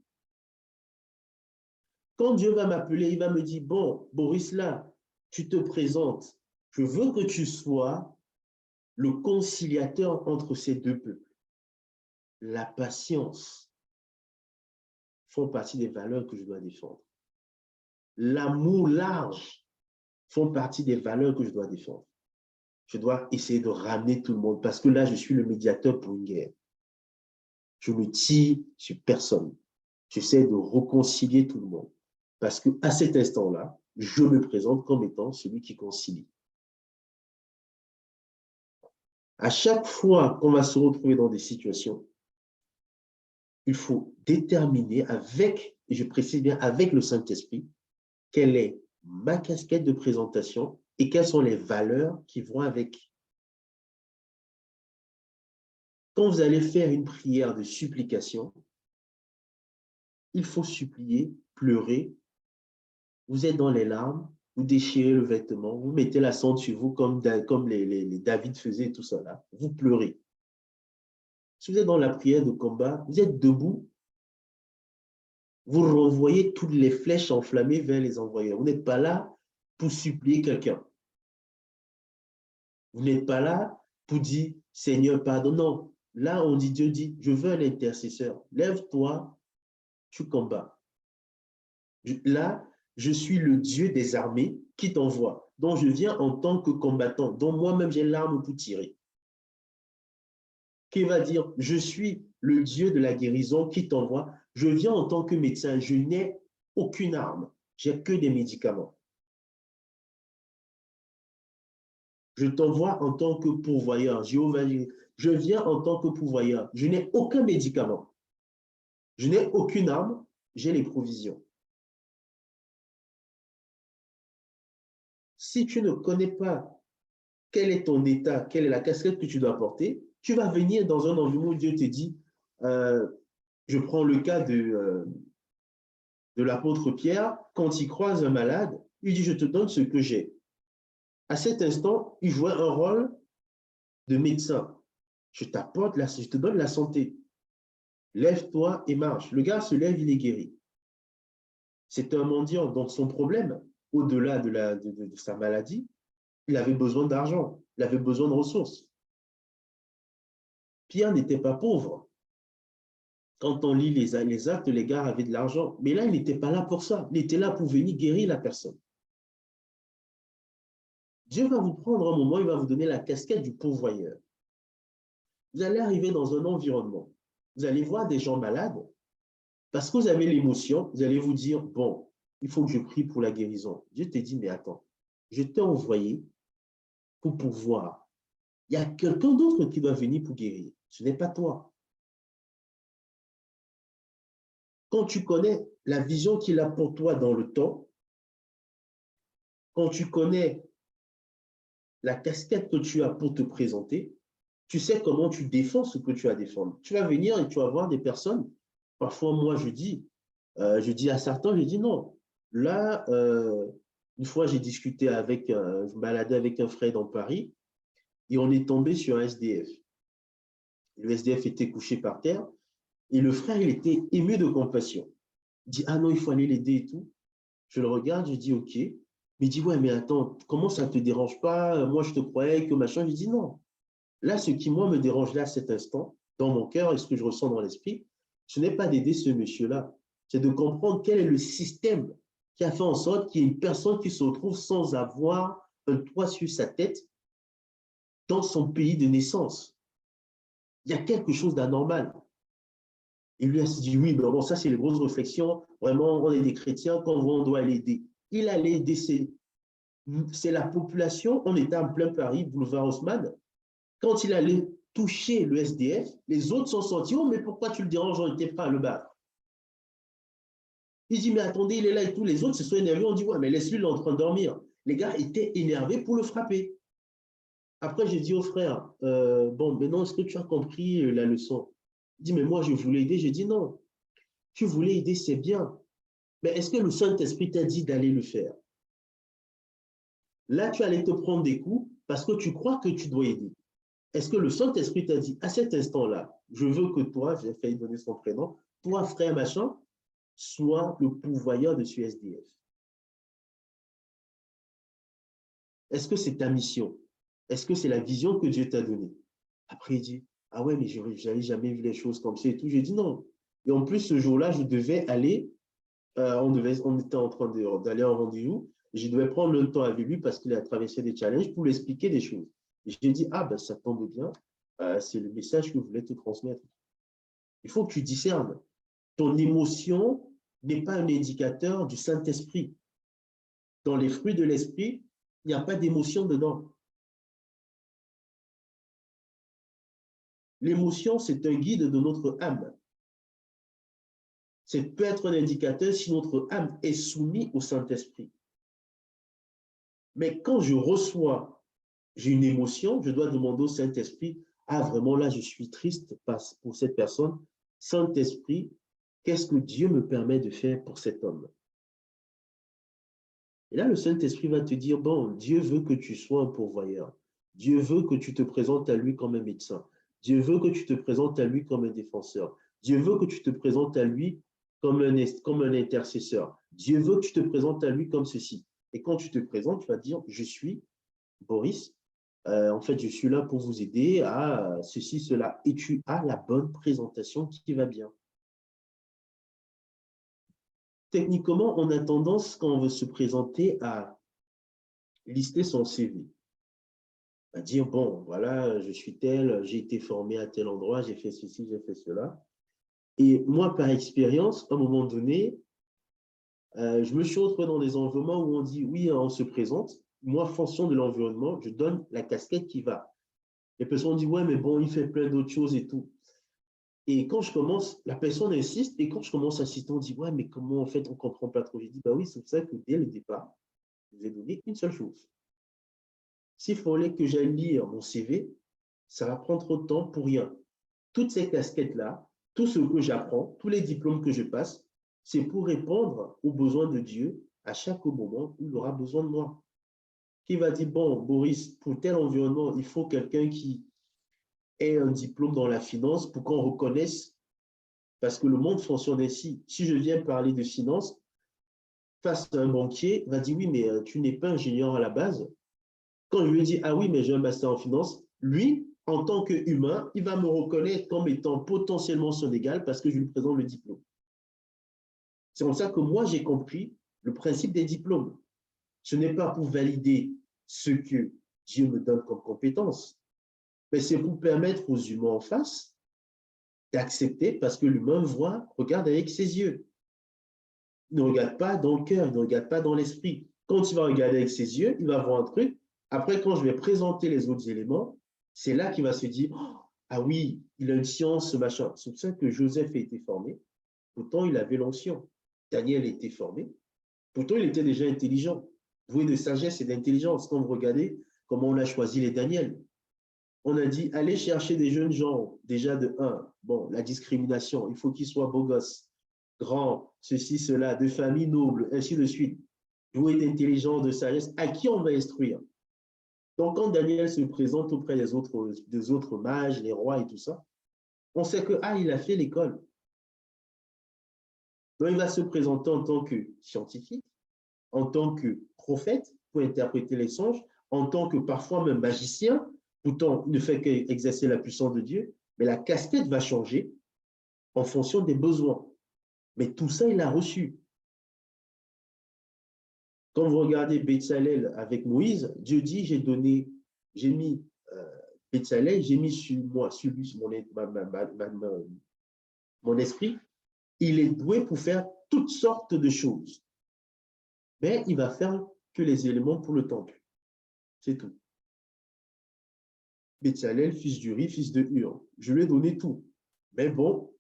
Quand Dieu va m'appeler, il va me dire, bon, Boris, là, tu te présentes. Je veux que tu sois le conciliateur entre ces deux peuples. La patience font partie des valeurs que je dois défendre. L'amour large font partie des valeurs que je dois défendre. Je dois essayer de ramener tout le monde parce que là, je suis le médiateur pour une guerre. Je me tire sur personne. J'essaie de réconcilier tout le monde parce qu'à cet instant-là, je me présente comme étant celui qui concilie. À chaque fois qu'on va se retrouver dans des situations, il faut déterminer avec, et je précise bien avec le Saint-Esprit, quelle est ma casquette de présentation et quelles sont les valeurs qui vont avec. Quand vous allez faire une prière de supplication, il faut supplier, pleurer. Vous êtes dans les larmes, vous déchirez le vêtement, vous mettez la sonde sur vous comme les David faisaient tout ça là. Vous pleurez. Si vous êtes dans la prière de combat, vous êtes debout, vous renvoyez toutes les flèches enflammées vers les envoyeurs. Vous n'êtes pas là pour supplier quelqu'un. Vous n'êtes pas là pour dire, Seigneur, pardonne. Non. Là, on dit, Dieu dit, je veux un intercesseur. Lève-toi, tu combats. Là, je suis le Dieu des armées qui t'envoie. Donc, je viens en tant que combattant. Donc, moi-même, j'ai l'arme pour tirer. Qui va dire, je suis le Dieu de la guérison qui t'envoie. Je viens en tant que médecin. Je n'ai aucune arme. J'ai que des médicaments. Je t'envoie en tant que pourvoyeur. Jéhovah, je viens en tant que pourvoyeur. Je n'ai aucun médicament. Je n'ai aucune arme. J'ai les provisions. Si tu ne connais pas quel est ton état, quelle est la casquette que tu dois porter, tu vas venir dans un environnement où Dieu te dit, je prends le cas de l'apôtre Pierre, quand il croise un malade, il dit, je te donne ce que j'ai. À cet instant, il jouait un rôle de médecin. Je t'apporte, je te donne la santé. Lève-toi et marche. Le gars se lève, il est guéri. C'est un mendiant. Donc son problème, au-delà de sa maladie, il avait besoin d'argent, il avait besoin de ressources. Pierre n'était pas pauvre. Quand on lit les actes, les gars avaient de l'argent. Mais là, il n'était pas là pour ça. Il était là pour venir guérir la personne. Dieu va vous prendre un moment, il va vous donner la casquette du pourvoyeur. Vous allez arriver dans un environnement. Vous allez voir des gens malades. Parce que vous avez l'émotion, vous allez vous dire, bon, il faut que je prie pour la guérison. Dieu te dit, mais attends, je t'ai envoyé pour pouvoir. Il y a quelqu'un d'autre qui doit venir pour guérir. Ce n'est pas toi. Quand tu connais la vision qu'il a pour toi dans le temps, quand tu connais la casquette que tu as pour te présenter, tu sais comment tu défends ce que tu as à défendre. Tu vas venir et tu vas voir des personnes. Parfois, moi, je dis à certains, je dis non. Là, une fois, j'ai discuté avec, je me baladais avec un frère dans Paris et on est tombé sur un SDF. Le SDF était couché par terre et le frère, il était ému de compassion. Il dit, ah non, il faut aller l'aider et tout. Je le regarde, je dis, OK. Mais il dit, ouais, mais attends, comment ça ne te dérange pas? Moi, je te croyais que machin. Je dis, non. Là, ce qui, moi, me dérange là, à cet instant, dans mon cœur et ce que je ressens dans l'esprit, ce n'est pas d'aider ce monsieur-là. C'est de comprendre quel est le système qui a fait en sorte qu'il y ait une personne qui se retrouve sans avoir un toit sur sa tête dans son pays de naissance. Il y a quelque chose d'anormal. Et lui a dit, oui, ben bon, ça, c'est les grosses réflexions. Vraiment, on est des chrétiens, quand on doit l'aider. Il allait aider, c'est la population. On était en plein Paris, boulevard Haussmann. Quand il allait toucher le SDF, les autres sont sortis. Oh, mais pourquoi tu le déranges? On n'était pas à le battre. Il dit, mais attendez, il est là et tout. Les autres se sont énervés. On dit, ouais, mais laisse-lui, il est en train de dormir. Les gars étaient énervés pour le frapper. Après, j'ai dit au frère, bon, maintenant, est-ce que tu as compris la leçon? Il dit, mais moi, je voulais aider. J'ai dit, non, tu voulais aider, c'est bien. Mais est-ce que le Saint-Esprit t'a dit d'aller le faire? Là, tu allais te prendre des coups parce que tu crois que tu dois aider. Est-ce que le Saint-Esprit t'a dit, à cet instant-là, je veux que toi, j'ai failli donner son prénom, toi, frère machin, sois le pourvoyeur de ce SDF? Est-ce que c'est ta mission? Est-ce que c'est la vision que Dieu t'a donnée? Après, il dit, ah ouais, mais je n'avais jamais vu les choses comme ça et tout. J'ai dit non. Et en plus, ce jour-là, je devais aller, on était en train d'aller en rendez-vous. Je devais prendre le temps avec lui parce qu'il a traversé des challenges pour lui expliquer des choses. Et j'ai dit, ah ben ça tombe bien, c'est le message que je voulais te transmettre. Il faut que tu discernes. Ton émotion n'est pas un indicateur du Saint-Esprit. Dans les fruits de l'esprit, il n'y a pas d'émotion dedans. L'émotion, c'est un guide de notre âme. Ça peut être un indicateur si notre âme est soumise au Saint-Esprit. Mais quand je reçois, j'ai une émotion, je dois demander au Saint-Esprit, ah vraiment là, je suis triste pour cette personne. Saint-Esprit, qu'est-ce que Dieu me permet de faire pour cet homme? Et là, le Saint-Esprit va te dire, bon, Dieu veut que tu sois un pourvoyeur. Dieu veut que tu te présentes à lui comme un médecin. Dieu veut que tu te présentes à lui comme un défenseur. Dieu veut que tu te présentes à lui comme un intercesseur. Dieu veut que tu te présentes à lui comme ceci. Et quand tu te présentes, tu vas dire, je suis Boris. En fait, je suis là pour vous aider à ceci, cela. Et tu as la bonne présentation qui va bien. Techniquement, on a tendance, quand on veut se présenter, à lister son CV. À dire, bon, voilà, je suis tel, j'ai été formé à tel endroit, j'ai fait ceci, j'ai fait cela. Et moi, par expérience, à un moment donné, je me suis retrouvé dans des environnements où on dit, oui, on se présente. Moi, en fonction de l'environnement, je donne la casquette qui va. Les personnes disent, ouais, mais bon, il fait plein d'autres choses et tout. Et quand je commence, la personne insiste, et quand je commence à insister, on dit, ouais, mais comment en fait on ne comprend pas trop? Je dis, bah oui, c'est pour ça que dès le départ, je vous ai donné une seule chose. S'il fallait que j'aille lire mon CV, ça va prendre trop de temps pour rien. Toutes ces casquettes-là, tout ce que j'apprends, tous les diplômes que je passe, c'est pour répondre aux besoins de Dieu à chaque moment où il aura besoin de moi. Qui va dire, bon, Boris, pour tel environnement, il faut quelqu'un qui ait un diplôme dans la finance pour qu'on reconnaisse, parce que le monde fonctionne ainsi. Si je viens parler de finance, face à un banquier, il va dire, oui, mais tu n'es pas ingénieur à la base. Quand je lui dis, ah oui, mais j'ai un master en finance, lui, en tant qu'humain, il va me reconnaître comme étant potentiellement son égal parce que je lui présente le diplôme. C'est comme ça que moi, j'ai compris le principe des diplômes. Ce n'est pas pour valider ce que Dieu me donne comme compétence, mais c'est pour permettre aux humains en face d'accepter parce que l'humain voit, regarde avec ses yeux. Il ne regarde pas dans le cœur, il ne regarde pas dans l'esprit. Quand il va regarder avec ses yeux, il va voir un truc. Après, quand je vais présenter les autres éléments, c'est là qu'il va se dire, oh, ah oui, il a une science, ce machin. C'est pour ça que Joseph a été formé. Pourtant, il avait l'onction. Daniel a été formé. Pourtant, il était déjà intelligent. Doué de sagesse et d'intelligence. Quand vous regardez comment on a choisi les Daniel, on a dit, allez chercher des jeunes gens, déjà de 1. Bon, la discrimination, il faut qu'ils soient beaux gosses, grands, ceci, cela, de famille noble, ainsi de suite. Doué d'intelligence, de sagesse, à qui on va instruire? Donc, quand Daniel se présente auprès des autres mages, les rois et tout ça, on sait que, ah, il a fait l'école. Donc, il va se présenter en tant que scientifique, en tant que prophète pour interpréter les songes, en tant que parfois même magicien, pourtant il ne fait qu'exercer la puissance de Dieu, mais la casquette va changer en fonction des besoins. Mais tout ça, il a reçu. Quand vous regardez Bétzalel avec Moïse, Dieu dit, j'ai mis Bétzalel, j'ai mis sur moi, sur lui, sur mon esprit, il est doué pour faire toutes sortes de choses. Mais il va faire que les éléments pour le temple. C'est tout. Bétzalel, fils d'Uri, fils de Hur. Je lui ai donné tout. Mais bon,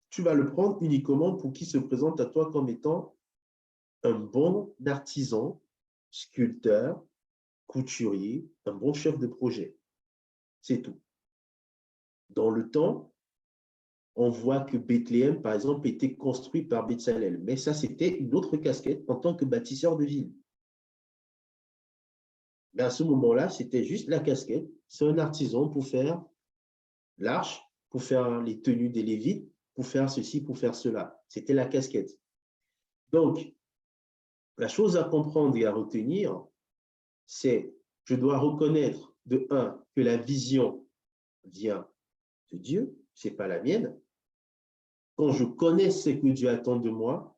tu vas le prendre uniquement pour qu'il se présente à toi comme étant un bon artisan, sculpteur, couturier, un bon chef de projet. C'est tout. Dans le temps, on voit que Bethléem, par exemple, était construit par Bétzalel. Mais ça, c'était une autre casquette en tant que bâtisseur de ville. Mais à ce moment-là, c'était juste la casquette. C'est un artisan pour faire l'arche, pour faire les tenues des Lévites, pour faire ceci, pour faire cela. C'était la casquette. Donc, la chose à comprendre et à retenir, c'est je dois reconnaître de un que la vision vient de Dieu, ce n'est pas la mienne. Quand je connais ce que Dieu attend de moi,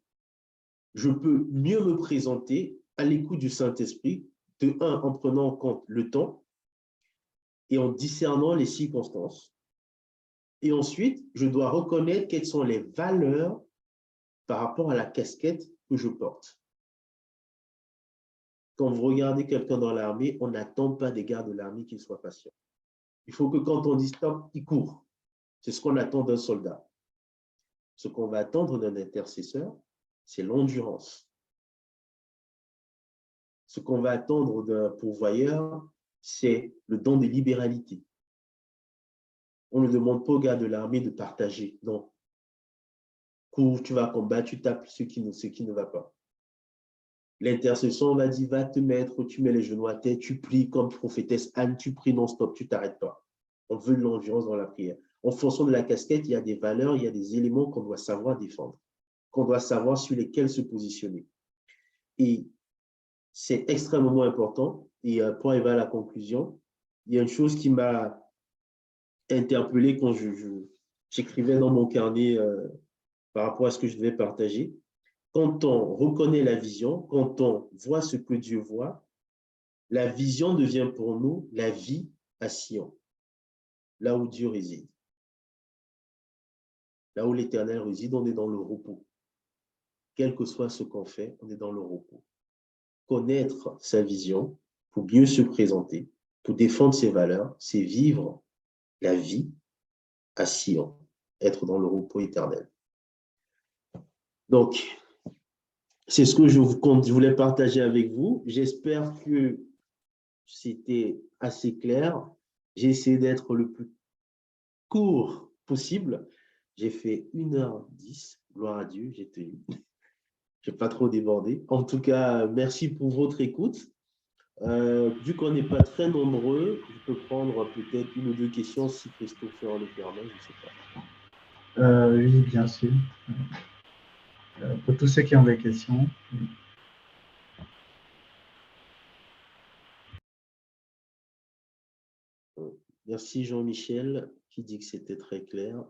je peux mieux me présenter à l'écoute du Saint-Esprit, de un, en prenant en compte le temps et en discernant les circonstances. Et ensuite, je dois reconnaître quelles sont les valeurs par rapport à la casquette que je porte. Quand vous regardez quelqu'un dans l'armée, on n'attend pas des gars de l'armée qu'il soit patient. Il faut que quand on dit stop, il court. C'est ce qu'on attend d'un soldat. Ce qu'on va attendre d'un intercesseur, c'est l'endurance. Ce qu'on va attendre d'un pourvoyeur, c'est le don de libéralité. On ne demande pas aux gars de l'armée de partager. Non. Cours, tu vas combattre, tu tapes ce qui ne va pas. L'intercession, on va dire, va te mettre, tu mets les genoux à terre, tu pries comme prophétesse Anne, tu pries non-stop, tu ne t'arrêtes pas. On veut de l'endurance dans la prière. En fonction de la casquette, il y a des valeurs, il y a des éléments qu'on doit savoir défendre, qu'on doit savoir sur lesquels se positionner. Et c'est extrêmement important. Et pour arriver à la conclusion, il y a une chose qui m'a interpellé quand j'écrivais dans mon carnet par rapport à ce que je devais partager. Quand on reconnaît la vision, quand on voit ce que Dieu voit, la vision devient pour nous la vie à Sion, là où Dieu réside. Là où l'Éternel réside, on est dans le repos. Quel que soit ce qu'on fait, on est dans le repos. Connaître sa vision pour mieux se présenter, pour défendre ses valeurs, c'est vivre la vie à Sion, être dans le repos éternel. Donc, c'est ce que je voulais partager avec vous. J'espère que c'était assez clair. J'ai essayé d'être le plus court possible. J'ai fait 1h10. Gloire à Dieu, j'ai tenu. Je n'ai pas trop débordé. En tout cas, merci pour votre écoute. Vu qu'on n'est pas très nombreux, je peux prendre peut-être une ou deux questions si Christopher le permet, je ne sais pas. Oui, bien sûr. Pour tous ceux qui ont des questions. Oui. Merci Jean-Michel qui dit que c'était très clair.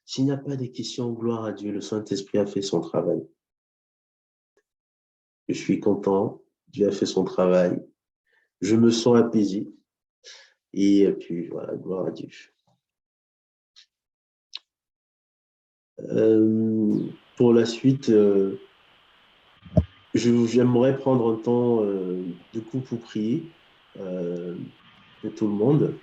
S'il n'y a pas de questions, gloire à Dieu, le Saint-Esprit a fait son travail. Je suis content, Dieu a fait son travail. Je me sens apaisé. Et puis voilà, gloire à Dieu. Pour la suite, j'aimerais prendre un temps de coup pour prier pour tout le monde.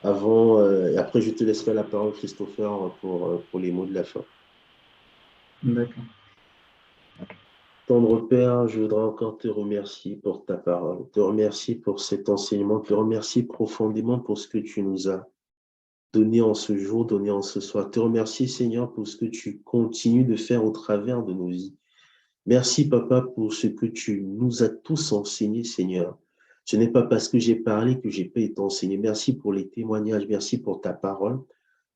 Et après, je te laisserai la parole, Christopher, pour les mots de la fin. D'accord. Tendre Père, je voudrais encore te remercier pour ta parole, te remercier pour cet enseignement, te remercier profondément pour ce que tu nous as donné en ce jour, donné en ce soir. Te remercier, Seigneur, pour ce que tu continues de faire au travers de nos vies. Merci, Papa, pour ce que tu nous as tous enseigné, Seigneur. Ce n'est pas parce que j'ai parlé que j'ai pas été enseigné. Merci pour les témoignages, merci pour ta parole,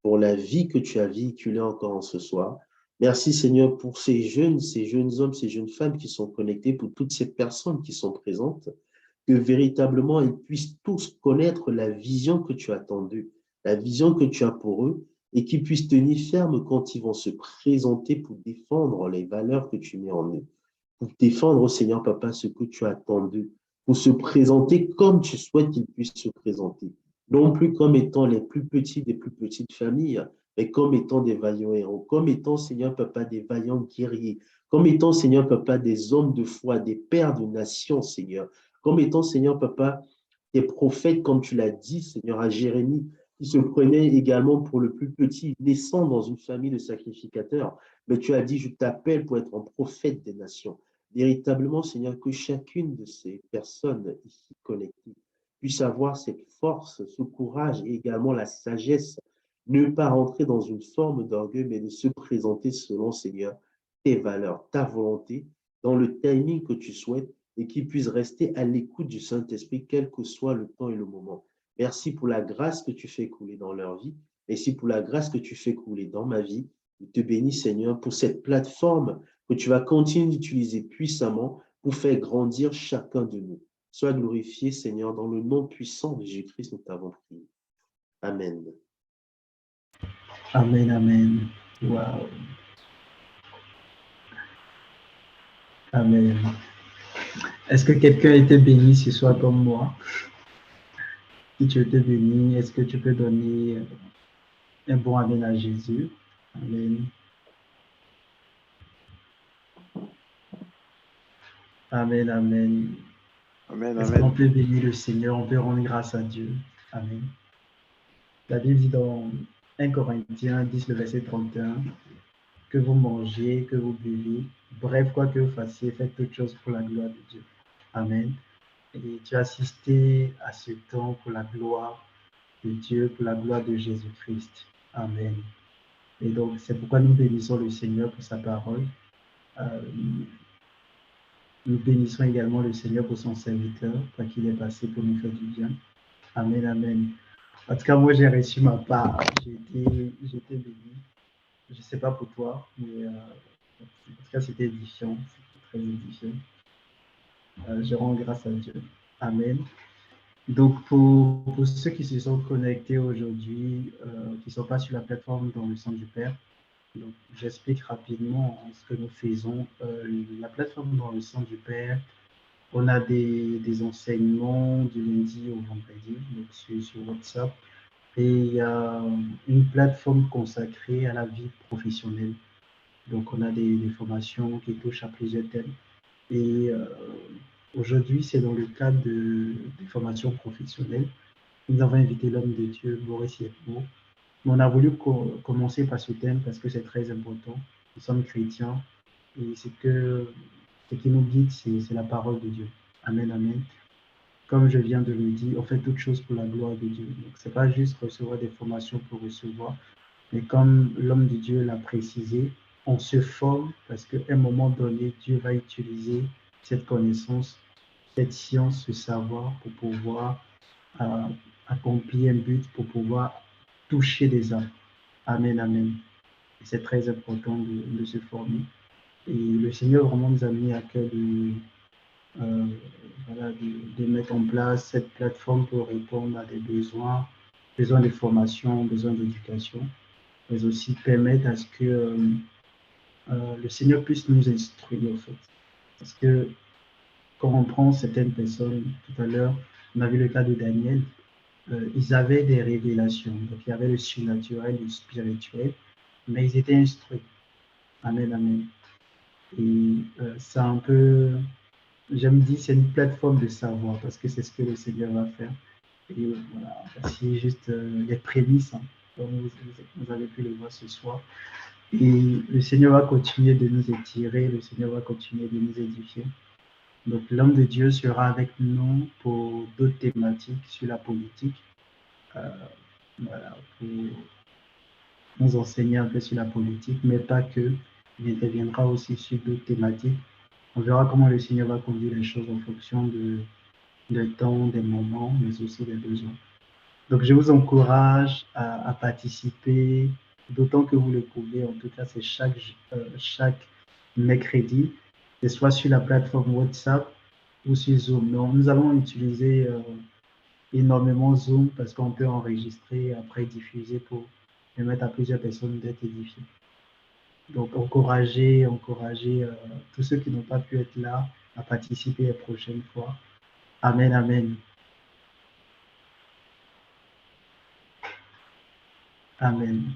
pour la vie que tu as véhiculée encore en ce soir. Merci, Seigneur, pour ces jeunes hommes, ces jeunes femmes qui sont connectés, pour toutes ces personnes qui sont présentes, que véritablement ils puissent tous connaître la vision que tu as tendue, la vision que tu as pour eux, et qu'ils puissent tenir ferme quand ils vont se présenter pour défendre les valeurs que tu mets en eux, pour défendre, Seigneur Papa, ce que tu as attendu, pour se présenter comme tu souhaites qu'ils puissent se présenter, non plus comme étant les plus petits des plus petites familles, mais comme étant des vaillants héros, comme étant, Seigneur Papa, des vaillants guerriers, comme étant, Seigneur Papa, des hommes de foi, des pères de nations, Seigneur, comme étant, Seigneur Papa, des prophètes, comme tu l'as dit, Seigneur, à Jérémie, qui se prenait également pour le plus petit, naissant dans une famille de sacrificateurs. Mais tu as dit, je t'appelle pour être un prophète des nations. Véritablement, Seigneur, que chacune de ces personnes ici connectées puisse avoir cette force, ce courage et également la sagesse, ne pas rentrer dans une forme d'orgueil, mais de se présenter selon, Seigneur, tes valeurs, ta volonté, dans le timing que tu souhaites, et qu'ils puissent rester à l'écoute du Saint-Esprit, quel que soit le temps et le moment. Merci pour la grâce que tu fais couler dans leur vie. Merci pour la grâce que tu fais couler dans ma vie. Je te bénis, Seigneur, pour cette plateforme que tu vas continuer d'utiliser puissamment pour faire grandir chacun de nous. Sois glorifié, Seigneur, dans le nom puissant de Jésus-Christ, nous t'avons prié. Amen. Amen, amen. Wow. Amen. Est-ce que quelqu'un a été béni ce soir comme moi? Si tu as été béni, est-ce que tu peux donner un bon amen à Jésus? Amen. Amen, amen. Amen, Est-ce qu'on amen. peut bénir le Seigneur? On peut rendre grâce à Dieu. Amen. La Bible dit dans 1 Corinthiens 10, le verset 31, que vous mangez, que vous buvez, bref, quoi que vous fassiez, faites toutes choses pour la gloire de Dieu. Amen. Et tu as assisté à ce temps pour la gloire de Dieu, pour la gloire de Jésus-Christ. Amen. Et donc, c'est pourquoi nous bénissons le Seigneur pour sa parole. Nous bénissons également le Seigneur pour son serviteur, pour qu'il est passé pour nous faire du bien. Amen, amen. En tout cas, moi, j'ai reçu ma part. J'ai été béni. Je ne sais pas pour toi, mais en tout cas, c'était édifiant. C'était très édifiant. Je rends grâce à Dieu. Amen. Donc, pour ceux qui se sont connectés aujourd'hui, qui ne sont pas sur la plateforme dans le sang du Père, donc, j'explique rapidement ce que nous faisons. La plateforme dans le sang du Père, on a des enseignements du lundi au vendredi, donc sur WhatsApp. Et il y a une plateforme consacrée à la vie professionnelle. Donc, on a des formations qui touchent à plusieurs thèmes. Et aujourd'hui, c'est dans le cadre des formations professionnelles. Nous avons invité l'homme de Dieu, Boris Yekbo. On a voulu commencer par ce thème parce que c'est très important. Nous sommes chrétiens et ce qui nous guide, c'est la parole de Dieu. Amen, amen. Comme je viens de le dire, on fait toutes choses pour la gloire de Dieu. Donc, ce n'est pas juste recevoir des formations pour recevoir, mais comme l'homme de Dieu l'a précisé, on se forme parce qu'à un moment donné, Dieu va utiliser cette connaissance, cette science, ce savoir pour pouvoir accomplir un but, pour pouvoir toucher des âmes. Amen, amen. C'est très important de se former. Et le Seigneur vraiment nous a mis à cœur euh, voilà, de mettre en place cette plateforme pour répondre à des besoins, besoins de formation, besoins d'éducation, mais aussi permettre à ce que le Seigneur puisse nous instruire, en fait. Parce que quand on prend certaines personnes, tout à l'heure, on a vu le cas de Daniel, ils avaient des révélations. Donc, il y avait le surnaturel, le spirituel, mais ils étaient instruits. Amen, amen. Et c'est un peu, j'aime dire, c'est une plateforme de savoir parce que c'est ce que le Seigneur va faire. Et voilà, voici juste les prémices, hein, comme vous avez pu le voir ce soir. Et le Seigneur va continuer de nous étirer, le Seigneur va continuer de nous édifier. Donc, l'homme de Dieu sera avec nous pour d'autres thématiques sur la politique. Euh, voilà, pour nous enseigner un peu sur la politique, mais pas que. Il interviendra aussi sur d'autres thématiques. On verra comment le Seigneur va conduire les choses en fonction des temps, des moments, mais aussi des besoins. Donc, je vous encourage à participer, d'autant que vous le pouvez. En tout cas, c'est chaque mercredi, que ce soit sur la plateforme WhatsApp ou sur Zoom. Donc, nous allons utiliser énormément Zoom parce qu'on peut enregistrer et après diffuser pour permettre à plusieurs personnes d'être édifiées. Donc, encourager tous ceux qui n'ont pas pu être là à participer la prochaine fois. Amen, amen. Amen.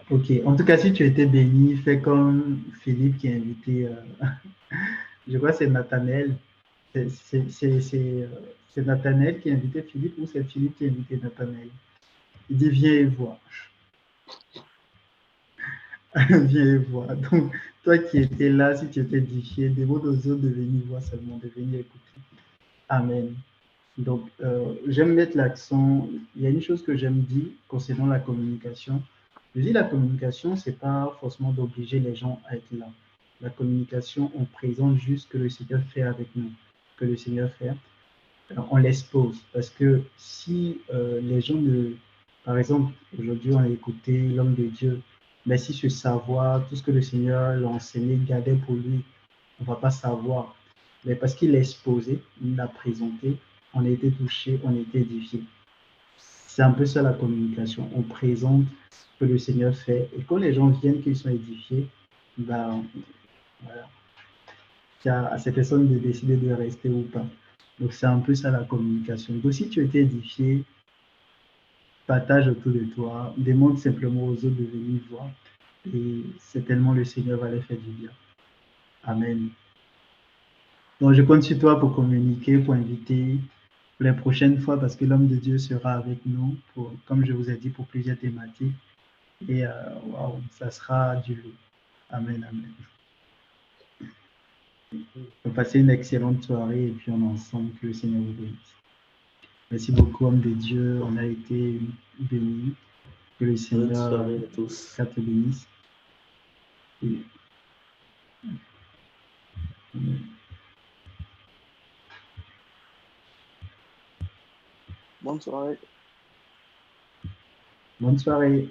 Ok. En tout cas, si tu étais béni, fais comme Philippe qui a invité, je crois que c'est Nathanaël. C'est Nathanaël qui a invité Philippe ou c'est Philippe qui a invité Nathanaël? Il dit, viens et vois. Viens et vois. Donc, toi qui étais là, si tu étais édifié, demande aux autres de venir voir seulement, de venir écouter. Amen. Donc, j'aime mettre l'accent. Il y a une chose que j'aime dire concernant la communication. Je dis la communication, c'est pas forcément d'obliger les gens à être là. La communication, on présente juste ce que le Seigneur fait avec nous, que le Seigneur fait. Alors, on l'expose parce que si les gens ne. Par exemple, aujourd'hui, on a écouté l'homme de Dieu, mais si ce savoir, tout ce que le Seigneur l'a enseigné, gardait pour lui, on ne va pas savoir. Mais parce qu'il l'a exposé, il l'a présenté, on a été touché, on a été édifié. C'est un peu ça la communication. On présente ce que le Seigneur fait. Et quand les gens viennent, qu'ils sont édifiés, ben, voilà. C'est à ces personnes de décider de rester ou pas. Donc c'est un peu ça la communication. Donc si tu étais édifié, partage autour de toi, demande simplement aux autres de venir voir. Et certainement le Seigneur va les faire du bien. Amen. Donc, je compte sur toi pour communiquer, pour inviter pour les prochaines fois, parce que l'homme de Dieu sera avec nous, pour, comme je vous ai dit, pour plusieurs thématiques. Et waouh, ça sera du lot. Amen, amen. Donc, passez une excellente soirée et puis on est ensemble. Que le Seigneur vous bénisse. Merci beaucoup, homme de Dieu. On a été bénis. Que le Bonne Seigneur soirée à tous. te bénisse. Et, Bonne soirée. Bonne soirée.